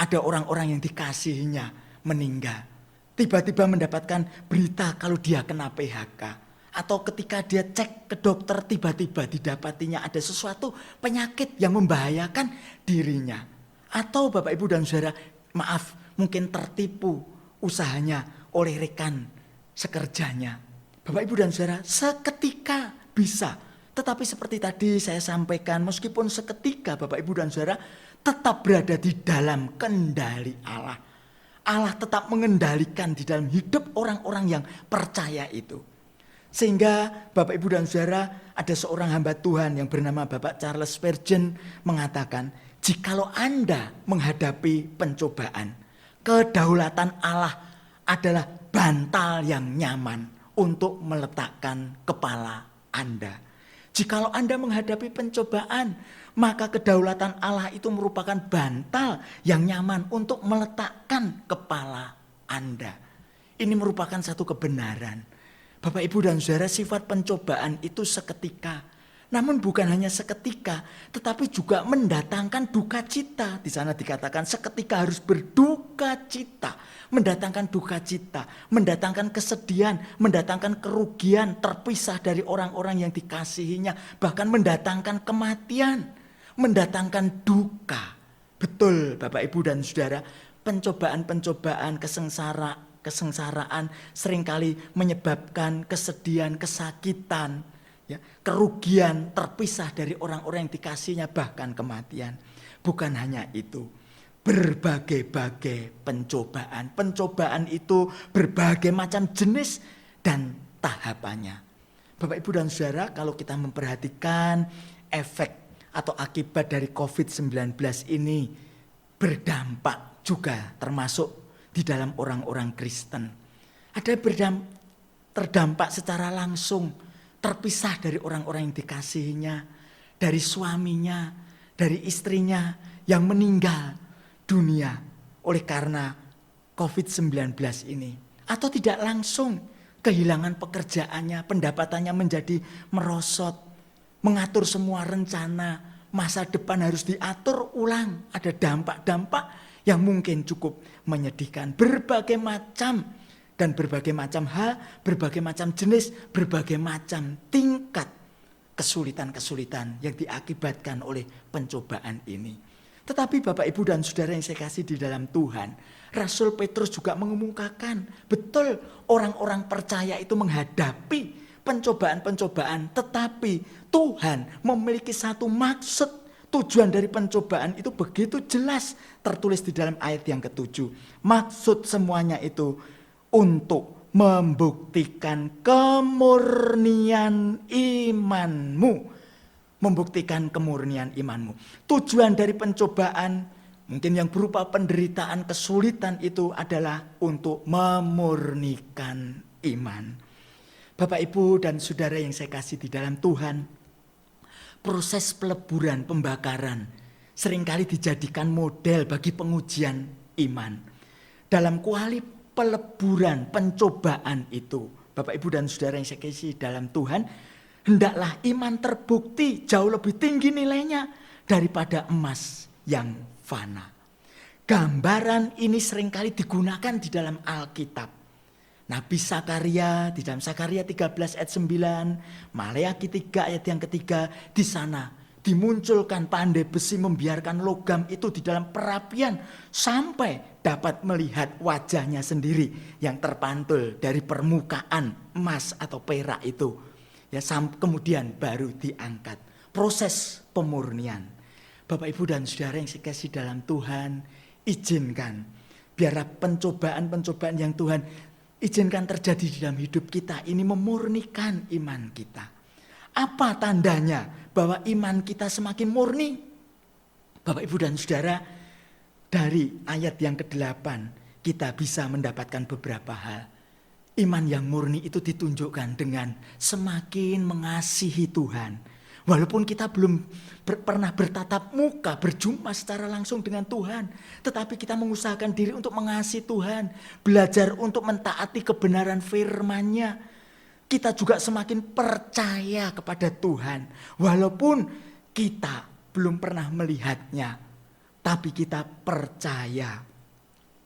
ada orang-orang yang dikasihinya meninggal. Tiba-tiba mendapatkan berita kalau dia kena PHK. Atau ketika dia cek ke dokter tiba-tiba didapatinya ada sesuatu penyakit yang membahayakan dirinya. Atau Bapak Ibu dan Saudara, maaf, mungkin tertipu usahanya oleh rekan sekerjanya. Bapak Ibu dan Saudara, seketika bisa. Tetapi seperti tadi saya sampaikan, meskipun seketika Bapak Ibu dan Saudara tetap berada di dalam kendali Allah. Allah tetap mengendalikan di dalam hidup orang-orang yang percaya itu. Sehingga Bapak Ibu dan Saudara, ada seorang hamba Tuhan yang bernama Bapak Charles Spurgeon mengatakan, jikalau Anda menghadapi pencobaan, kedaulatan Allah adalah bantal yang nyaman untuk meletakkan kepala Anda. Jikalau Anda menghadapi pencobaan, maka kedaulatan Allah itu merupakan bantal yang nyaman untuk meletakkan kepala Anda. Ini merupakan satu kebenaran. Bapak Ibu dan Saudara, sifat pencobaan itu seketika. Namun bukan hanya seketika, tetapi juga mendatangkan duka cita. Di sana dikatakan seketika harus berduka cita. Mendatangkan duka cita, mendatangkan kesedihan, mendatangkan kerugian, terpisah dari orang-orang yang dikasihinya. Bahkan mendatangkan kematian, mendatangkan duka. Betul Bapak Ibu dan Saudara, pencobaan-pencobaan, kesengsaraan seringkali menyebabkan kesedihan, kesakitan, ya, kerugian, terpisah dari orang-orang yang dikasihnya, bahkan kematian. Bukan hanya itu, berbagai-bagai pencobaan. Pencobaan itu berbagai macam jenis dan tahapannya. Bapak Ibu dan Saudara, kalau kita memperhatikan efek atau akibat dari COVID-19 ini berdampak juga termasuk di dalam orang-orang Kristen. Ada terdampak secara langsung, terpisah dari orang-orang yang dikasihinya, dari suaminya, dari istrinya yang meninggal dunia oleh karena COVID-19 ini. Atau tidak langsung kehilangan pekerjaannya, pendapatannya menjadi merosot, mengatur semua rencana, masa depan harus diatur ulang. Ada dampak-dampak yang mungkin cukup menyedihkan. Berbagai macam dan berbagai macam hal, berbagai macam jenis, berbagai macam tingkat kesulitan-kesulitan yang diakibatkan oleh pencobaan ini. Tetapi Bapak Ibu dan Saudara yang saya kasih di dalam Tuhan, Rasul Petrus juga mengemukakan, betul orang-orang percaya itu menghadapi pencobaan-pencobaan, tetapi Tuhan memiliki satu maksud. Tujuan dari pencobaan itu begitu jelas tertulis di dalam ayat yang ke-7. Maksud semuanya itu untuk membuktikan kemurnian imanmu. Membuktikan kemurnian imanmu. Tujuan dari pencobaan mungkin yang berupa penderitaan, kesulitan itu adalah untuk memurnikan iman. Bapak Ibu dan Saudara yang saya kasih di dalam Tuhan, proses peleburan, pembakaran seringkali dijadikan model bagi pengujian iman. Dalam kuali peleburan, pencobaan itu, Bapak Ibu dan Saudara yang saya kasih dalam Tuhan, hendaklah iman terbukti jauh lebih tinggi nilainya daripada emas yang fana. Gambaran ini seringkali digunakan di dalam Alkitab. Nabi Sakaria, di dalam Sakaria 13 ayat 9, Maleakhi 3 ayat yang ketiga, di sana dimunculkan pandai besi membiarkan logam itu di dalam perapian sampai dapat melihat wajahnya sendiri yang terpantul dari permukaan emas atau perak itu. Ya, kemudian baru diangkat. Proses pemurnian. Bapak Ibu dan Saudara yang saya kasih dalam Tuhan, izinkan biarlah pencobaan-pencobaan yang Tuhan izinkan terjadi di dalam hidup kita ini memurnikan iman kita. Apa tandanya bahwa iman kita semakin murni? Bapak Ibu dan Saudara, dari ayat yang ke-8 kita bisa mendapatkan beberapa hal. Iman yang murni itu ditunjukkan dengan semakin mengasihi Tuhan. Walaupun kita belum pernah bertatap muka, berjumpa secara langsung dengan Tuhan. Tetapi kita mengusahakan diri untuk mengasihi Tuhan. Belajar untuk mentaati kebenaran firman-Nya. Kita juga semakin percaya kepada Tuhan. Walaupun kita belum pernah melihatnya. Tapi kita percaya.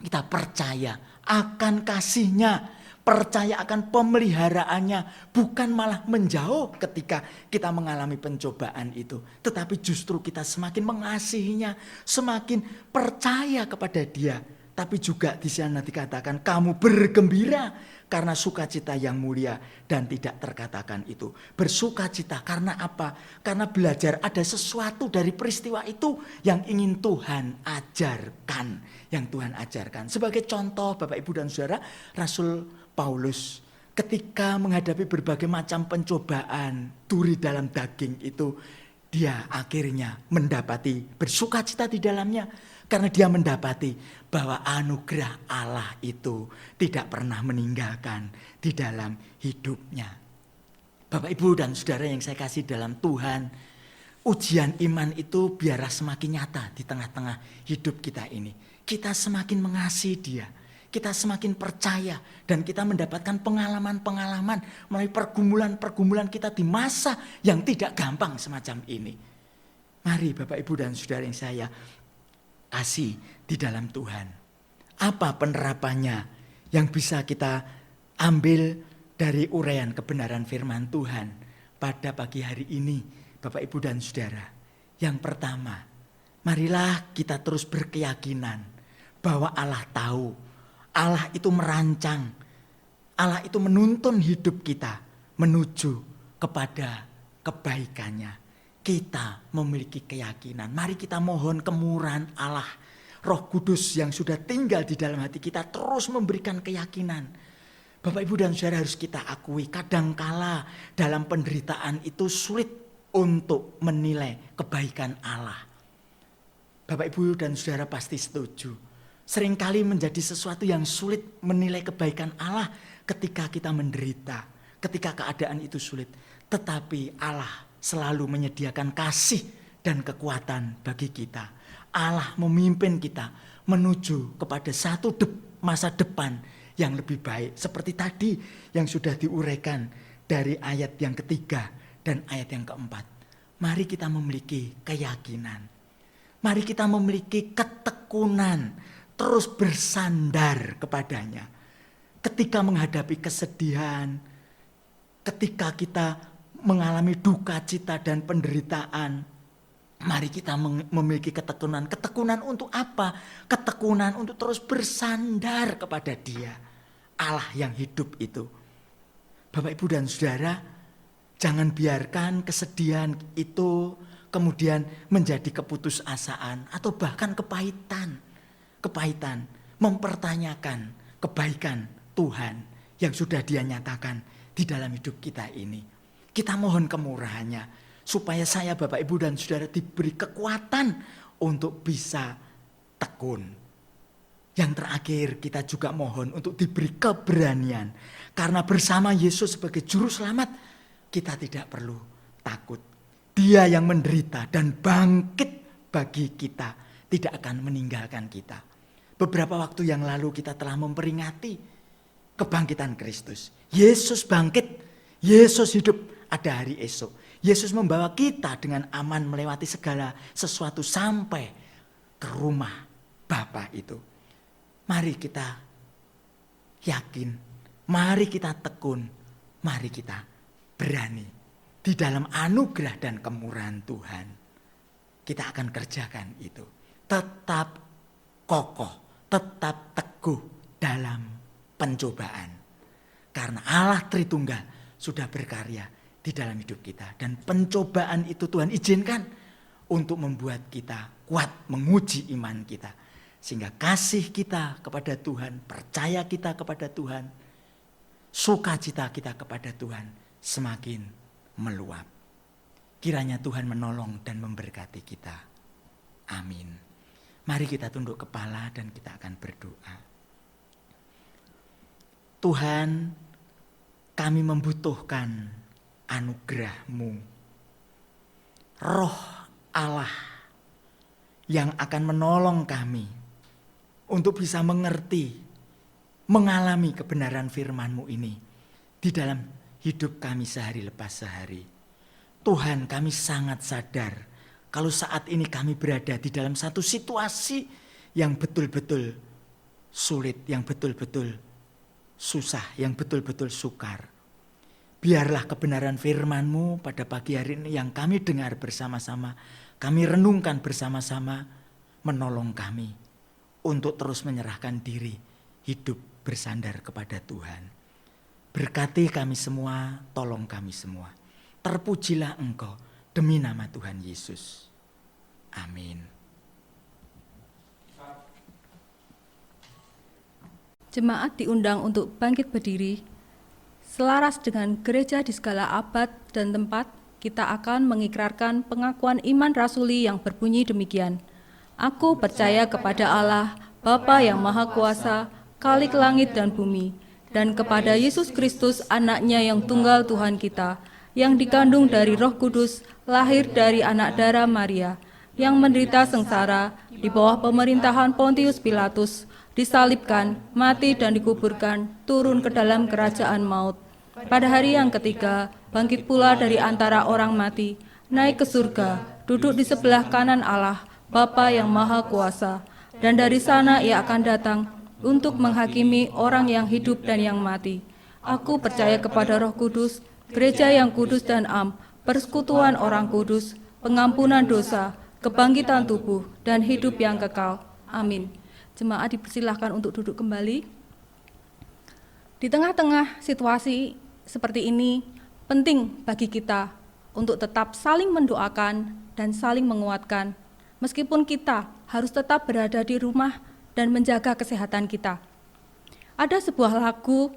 Kita percaya akan kasih-Nya. Percaya akan pemeliharaannya, bukan malah menjauh ketika kita mengalami pencobaan itu. Tetapi justru kita semakin mengasihinya, semakin percaya kepada Dia. Tapi juga di sana dikatakan kamu bergembira karena sukacita yang mulia dan tidak terkatakan itu. Bersukacita karena apa? Karena belajar ada sesuatu dari peristiwa itu yang ingin Tuhan ajarkan. Yang Tuhan ajarkan. Sebagai contoh Bapak Ibu dan Saudara, Rasul Paulus ketika menghadapi berbagai macam pencobaan duri dalam daging itu, dia akhirnya mendapati bersukacita di dalamnya. Karena dia mendapati bahwa anugerah Allah itu tidak pernah meninggalkan di dalam hidupnya. Bapak Ibu dan Saudara yang saya kasih dalam Tuhan, ujian iman itu biarlah semakin nyata di tengah-tengah hidup kita ini. Kita semakin mengasihi Dia. Kita semakin percaya dan kita mendapatkan pengalaman-pengalaman melalui pergumulan-pergumulan kita di masa yang tidak gampang semacam ini. Mari Bapak Ibu dan Saudara yang saya kasih di dalam Tuhan. Apa penerapannya yang bisa kita ambil dari uraian kebenaran firman Tuhan pada pagi hari ini, Bapak Ibu dan Saudara? Yang pertama, Marilah kita terus berkeyakinan bahwa Allah tahu, Allah itu merancang, Allah itu menuntun hidup kita menuju kepada kebaikannya. Kita memiliki keyakinan. Mari kita mohon kemurahan Allah, Roh Kudus yang sudah tinggal di dalam hati kita terus memberikan keyakinan. Bapak, Ibu, dan Saudara, harus kita akui kadangkala dalam penderitaan itu sulit untuk menilai kebaikan Allah. Bapak, Ibu, dan Saudara pasti setuju. Seringkali menjadi sesuatu yang sulit menilai kebaikan Allah ketika kita menderita, ketika keadaan itu sulit. Tetapi Allah selalu menyediakan kasih dan kekuatan bagi kita. Allah memimpin kita menuju kepada satu masa depan yang lebih baik. Seperti tadi yang sudah diuraikan dari ayat yang ketiga dan ayat yang keempat. Mari kita memiliki keyakinan. Mari kita memiliki ketekunan. Terus bersandar kepadanya. Ketika menghadapi kesedihan, ketika kita mengalami duka cita dan penderitaan, mari kita memiliki ketekunan. Ketekunan untuk apa? Ketekunan untuk terus bersandar kepada Dia, Allah yang hidup itu. Bapak, Ibu, dan Saudara, jangan biarkan kesedihan itu kemudian menjadi keputusasaan atau bahkan kepahitan, mempertanyakan kebaikan Tuhan yang sudah Dia nyatakan di dalam hidup kita ini. Kita mohon kemurahannya supaya saya, Bapak, Ibu, dan Saudara diberi kekuatan untuk bisa tekun. Yang terakhir, kita juga mohon untuk diberi keberanian. Karena bersama Yesus sebagai juru selamat, kita tidak perlu takut. Dia yang menderita dan bangkit bagi kita, tidak akan meninggalkan kita. Beberapa waktu yang lalu kita telah memperingati kebangkitan Kristus. Yesus bangkit, Yesus hidup, ada hari esok. Yesus membawa kita dengan aman melewati segala sesuatu sampai ke rumah Bapa itu. Mari kita yakin, mari kita tekun, mari kita berani. Di dalam anugerah dan kemurahan Tuhan, kita akan kerjakan itu. Tetap kokoh, tetap teguh dalam pencobaan. Karena Allah Tritunggal sudah berkarya di dalam hidup kita. Dan pencobaan itu Tuhan izinkan untuk membuat kita kuat, menguji iman kita. Sehingga kasih kita kepada Tuhan, percaya kita kepada Tuhan, sukacita kita kepada Tuhan semakin meluap. Kiranya Tuhan menolong dan memberkati kita. Amin. Mari kita tunduk kepala dan kita akan berdoa. Tuhan, kami membutuhkan anugerah-Mu. Roh Allah yang akan menolong kami untuk bisa mengerti, mengalami kebenaran firman-Mu ini di dalam hidup kami sehari lepas sehari. Tuhan, kami sangat sadar kalau saat ini kami berada di dalam satu situasi yang betul-betul sulit, yang betul-betul susah, yang betul-betul sukar. Biarlah kebenaran firman-Mu pada pagi hari ini yang kami dengar bersama-sama, kami renungkan bersama-sama, menolong kami untuk terus menyerahkan diri, hidup bersandar kepada Tuhan. Berkati kami semua, tolong kami semua. Terpujilah Engkau demi nama Tuhan Yesus. Amin. Jemaat diundang untuk bangkit berdiri. Selaras dengan gereja di segala abad dan tempat, kita akan mengikrarkan pengakuan iman rasuli yang berbunyi demikian. Aku percaya kepada Allah, Bapa yang Maha Kuasa, Khalik langit dan bumi, dan kepada Yesus Kristus anaknya yang tunggal Tuhan kita, yang dikandung dari Roh Kudus, lahir dari anak darah Maria, yang menderita sengsara di bawah pemerintahan Pontius Pilatus, disalibkan, mati dan dikuburkan, turun ke dalam kerajaan maut. Pada hari yang ketiga, bangkit pula dari antara orang mati, naik ke surga, duduk di sebelah kanan Allah, Bapa yang Maha Kuasa, dan dari sana Ia akan datang untuk menghakimi orang yang hidup dan yang mati. Aku percaya kepada Roh Kudus, gereja yang kudus dan am, persekutuan orang kudus, pengampunan dosa, kebangkitan tubuh, dan hidup yang kekal. Amin. Jemaat dipersilahkan untuk duduk kembali. Di tengah-tengah situasi seperti ini, penting bagi kita untuk tetap saling mendoakan dan saling menguatkan, meskipun kita harus tetap berada di rumah dan menjaga kesehatan kita. Ada sebuah lagu,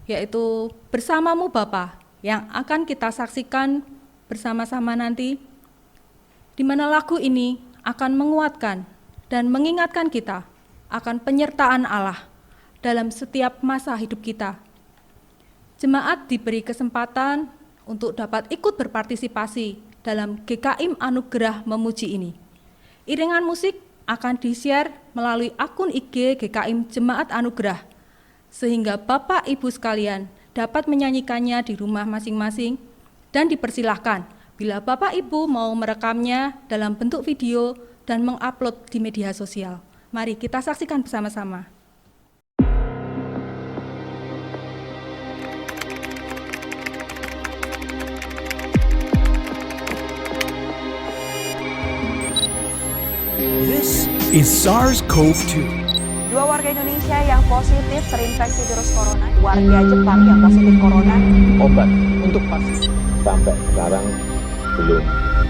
yaitu Bersamamu Bapa, yang akan kita saksikan bersama-sama nanti, di mana lagu ini akan menguatkan dan mengingatkan kita akan penyertaan Allah dalam setiap masa hidup kita. Jemaat diberi kesempatan untuk dapat ikut berpartisipasi dalam GKIM Anugerah Memuji ini. Iringan musik akan di-share melalui akun IG GKIM Jemaat Anugerah, sehingga Bapak Ibu sekalian dapat menyanyikannya di rumah masing-masing, dan dipersilahkan bila Bapak Ibu mau merekamnya dalam bentuk video dan mengupload di media sosial. Mari kita saksikan bersama-sama. This is SARS-CoV-2. Dua warga Indonesia yang positif terinfeksi virus corona, warga Jepang yang positif corona. Obat untuk pasien sampai sekarang belum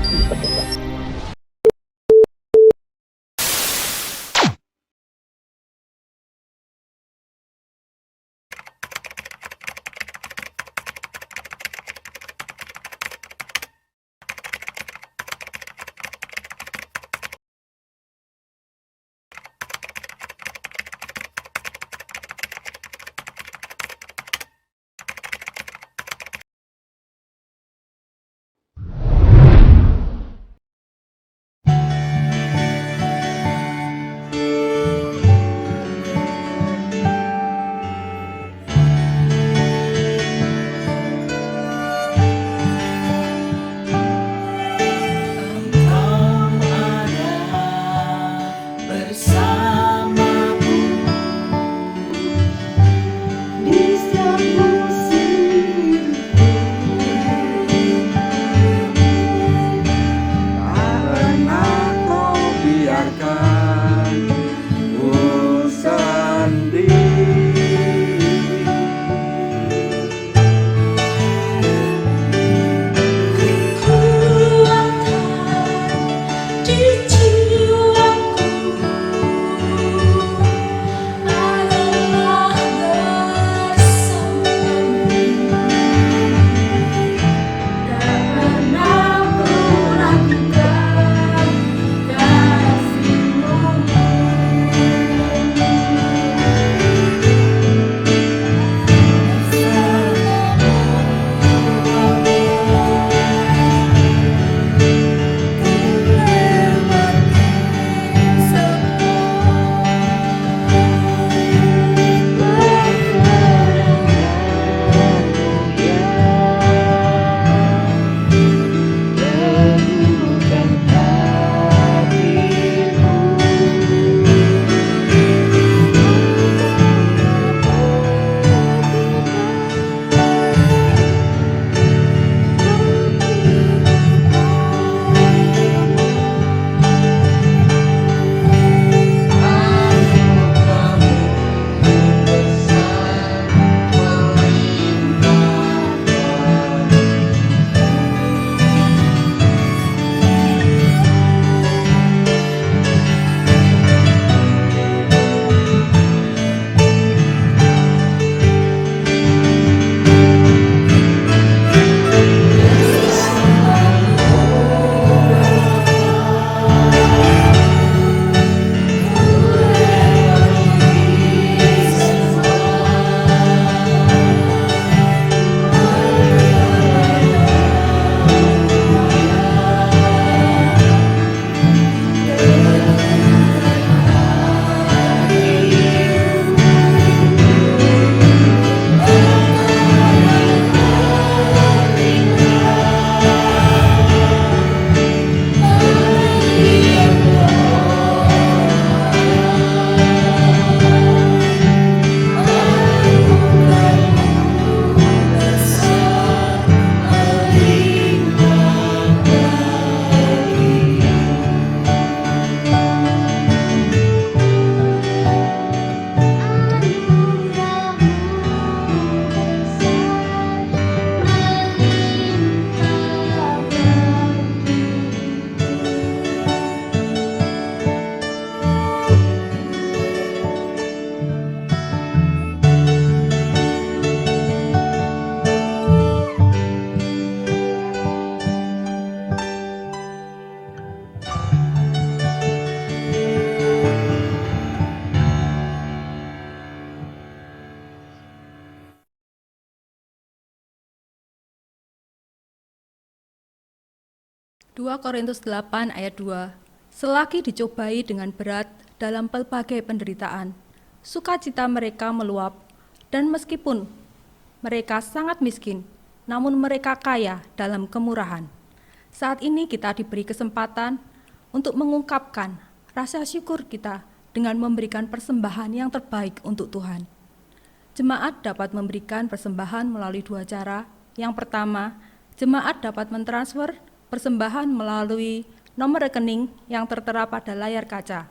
ditemukan. 2 Korintus 8 ayat 2. Selagi dicobai dengan berat dalam pelbagai penderitaan, sukacita mereka meluap, dan meskipun mereka sangat miskin, namun mereka kaya dalam kemurahan. Saat ini kita diberi kesempatan untuk mengungkapkan rasa syukur kita dengan memberikan persembahan yang terbaik untuk Tuhan. Jemaat dapat memberikan persembahan melalui 2 cara. Yang pertama, jemaat dapat mentransfer persembahan melalui nomor rekening yang tertera pada layar kaca.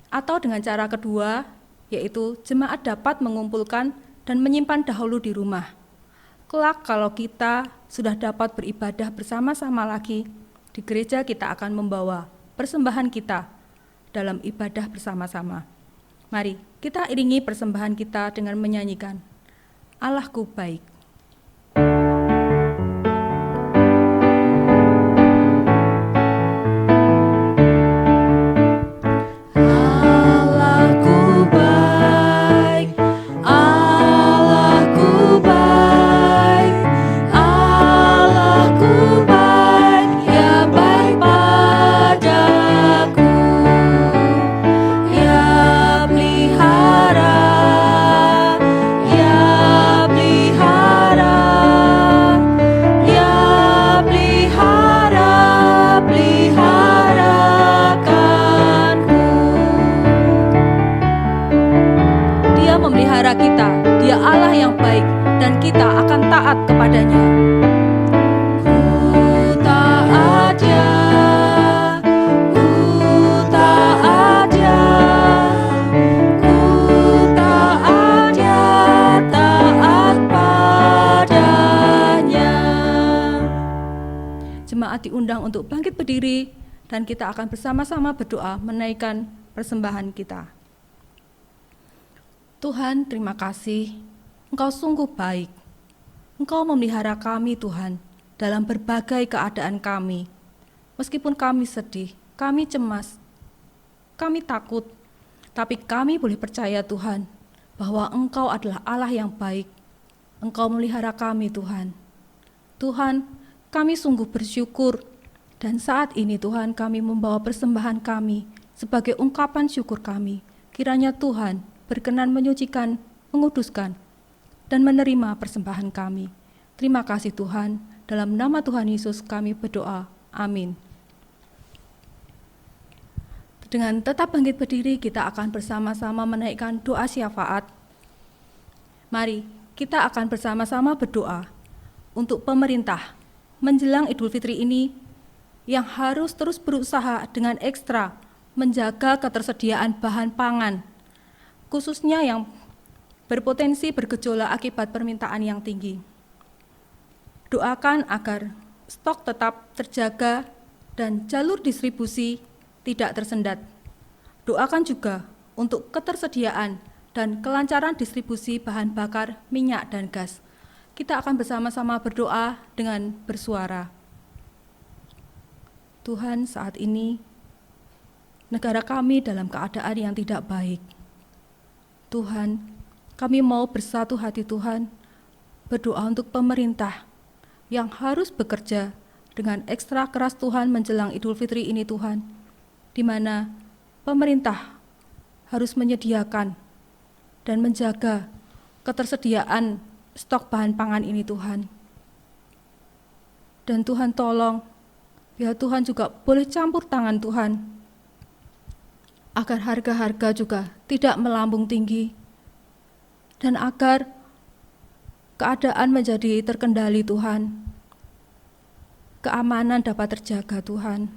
Atau dengan cara kedua, yaitu jemaat dapat mengumpulkan dan menyimpan dahulu di rumah. Kelak kalau kita sudah dapat beribadah bersama-sama lagi, di gereja kita akan membawa persembahan kita dalam ibadah bersama-sama. Mari kita iringi persembahan kita dengan menyanyikan Allahku baik. Kita, Dia Allah yang baik dan kita akan taat kepadanya. Ku taat Ya, ku taat Ya, ku taat Ya, taat padanya. Jemaat diundang untuk bangkit berdiri dan kita akan bersama-sama berdoa menaikkan persembahan kita. Tuhan, terima kasih, Engkau sungguh baik. Engkau memelihara kami, Tuhan, dalam berbagai keadaan kami. Meskipun kami sedih, kami cemas, kami takut, tapi kami boleh percaya, Tuhan, bahwa Engkau adalah Allah yang baik. Engkau memelihara kami, Tuhan. Tuhan, kami sungguh bersyukur, dan saat ini, Tuhan, kami membawa persembahan kami sebagai ungkapan syukur kami. Kiranya Tuhan berkenan menyucikan, menguduskan, dan menerima persembahan kami. Terima kasih Tuhan, dalam nama Tuhan Yesus kami berdoa. Amin. Dengan tetap bangkit berdiri, kita akan bersama-sama menaikkan doa syafaat. Mari, kita akan bersama-sama berdoa untuk pemerintah menjelang Idul Fitri ini yang harus terus berusaha dengan ekstra menjaga ketersediaan bahan pangan, khususnya yang berpotensi bergejolak akibat permintaan yang tinggi. Doakan agar stok tetap terjaga dan jalur distribusi tidak tersendat. Doakan juga untuk ketersediaan dan kelancaran distribusi bahan bakar, minyak, dan gas. Kita akan bersama-sama berdoa dengan bersuara. Tuhan, saat ini negara kami dalam keadaan yang tidak baik. Tuhan, kami mau bersatu hati Tuhan, berdoa untuk pemerintah yang harus bekerja dengan ekstra keras Tuhan menjelang Idul Fitri ini Tuhan, di mana pemerintah harus menyediakan dan menjaga ketersediaan stok bahan pangan ini Tuhan. Dan Tuhan tolong, biar Tuhan juga boleh campur tangan Tuhan, agar harga-harga juga tidak melambung tinggi, dan agar keadaan menjadi terkendali Tuhan, keamanan dapat terjaga Tuhan.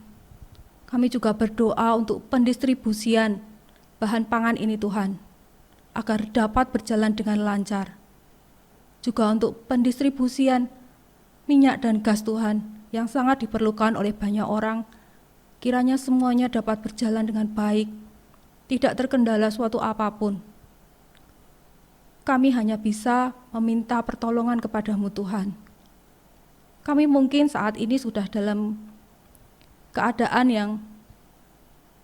Kami juga berdoa untuk pendistribusian bahan pangan ini Tuhan, agar dapat berjalan dengan lancar. Juga untuk pendistribusian minyak dan gas Tuhan, yang sangat diperlukan oleh banyak orang, kiranya semuanya dapat berjalan dengan baik, tidak terkendala suatu apapun. Kami hanya bisa meminta pertolongan kepadamu Tuhan. Kami mungkin saat ini sudah dalam keadaan yang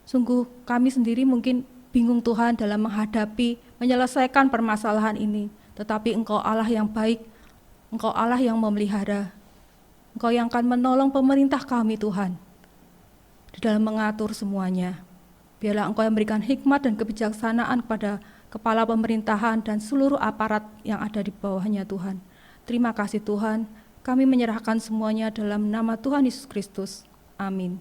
sungguh kami sendiri mungkin bingung Tuhan dalam menghadapi, menyelesaikan permasalahan ini. Tetapi Engkau Allah yang baik, Engkau Allah yang memelihara, Engkau yang akan menolong pemerintah kami Tuhan. di dalam mengatur semuanya. Biarlah Engkau yang memberikan hikmat dan kebijaksanaan kepada kepala pemerintahan dan seluruh aparat yang ada di bawahnya Tuhan. Terima kasih Tuhan, kami menyerahkan semuanya dalam nama Tuhan Yesus Kristus. Amin.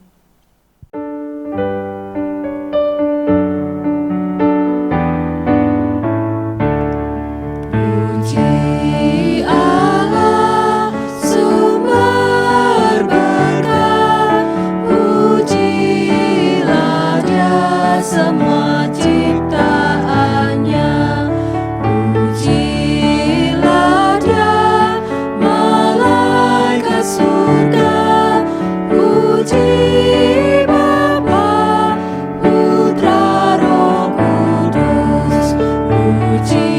Puji Allah sumber berkat, pujilah Dia semua ciptaannya, pujilah Dia malaikat surga, puji Bapa, Putra, Roh Kudus, puji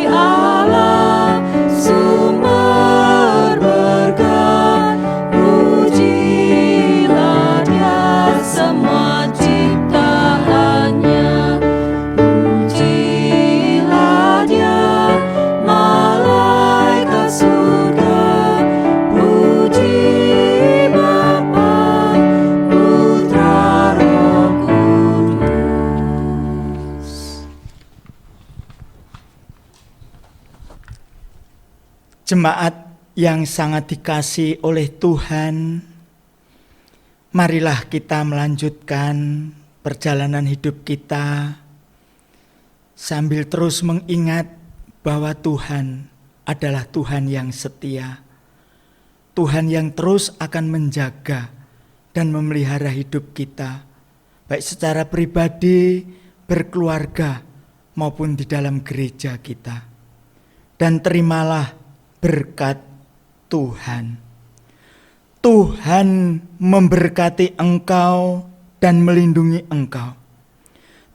Allah sumber berkat, pujilah Dia semua ciptaannya, pujilah Dia malaikat surga, puji Bapa, Putra, Roh Kudus. Jemaat yang sangat dikasihi oleh Tuhan, marilah kita melanjutkan perjalanan hidup kita sambil terus mengingat bahwa Tuhan adalah Tuhan yang setia, Tuhan yang terus akan menjaga dan memelihara hidup kita, baik secara pribadi, berkeluarga, maupun di dalam gereja kita. Dan terimalah berkat Tuhan. Tuhan memberkati engkau dan melindungi engkau.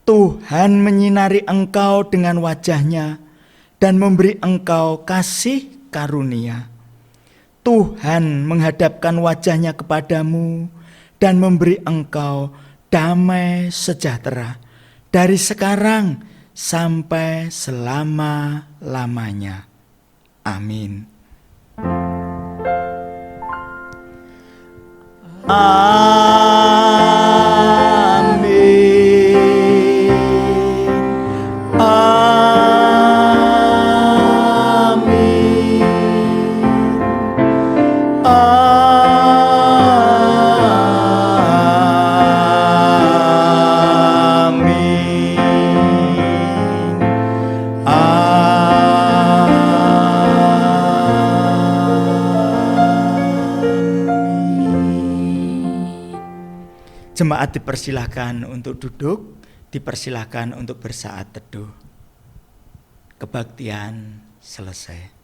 Tuhan menyinari engkau dengan wajah-Nya dan memberi engkau kasih karunia. Tuhan menghadapkan wajah-Nya kepadamu dan memberi engkau damai sejahtera dari sekarang sampai selama-lamanya. Amin. Amin. Jemaat dipersilahkan untuk duduk, dipersilahkan untuk bersaat teduh. Kebaktian selesai.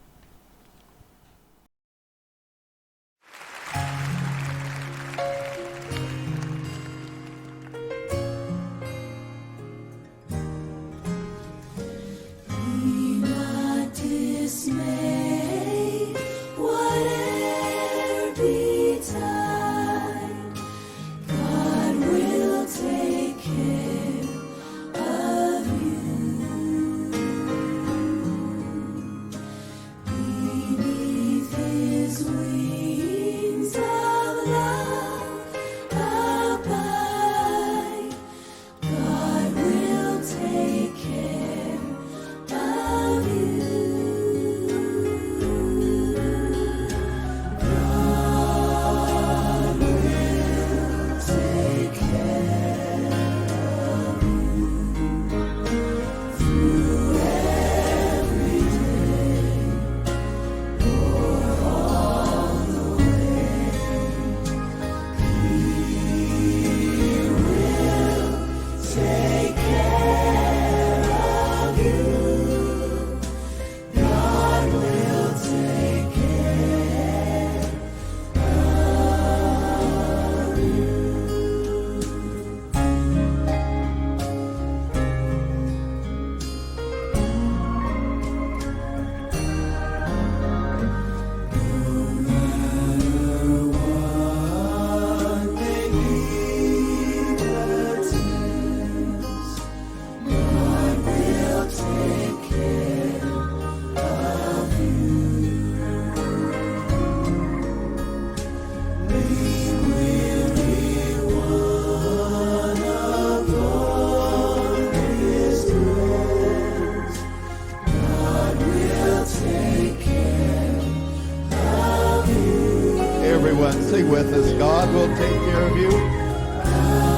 everyone. Sing with us. God will take care of you.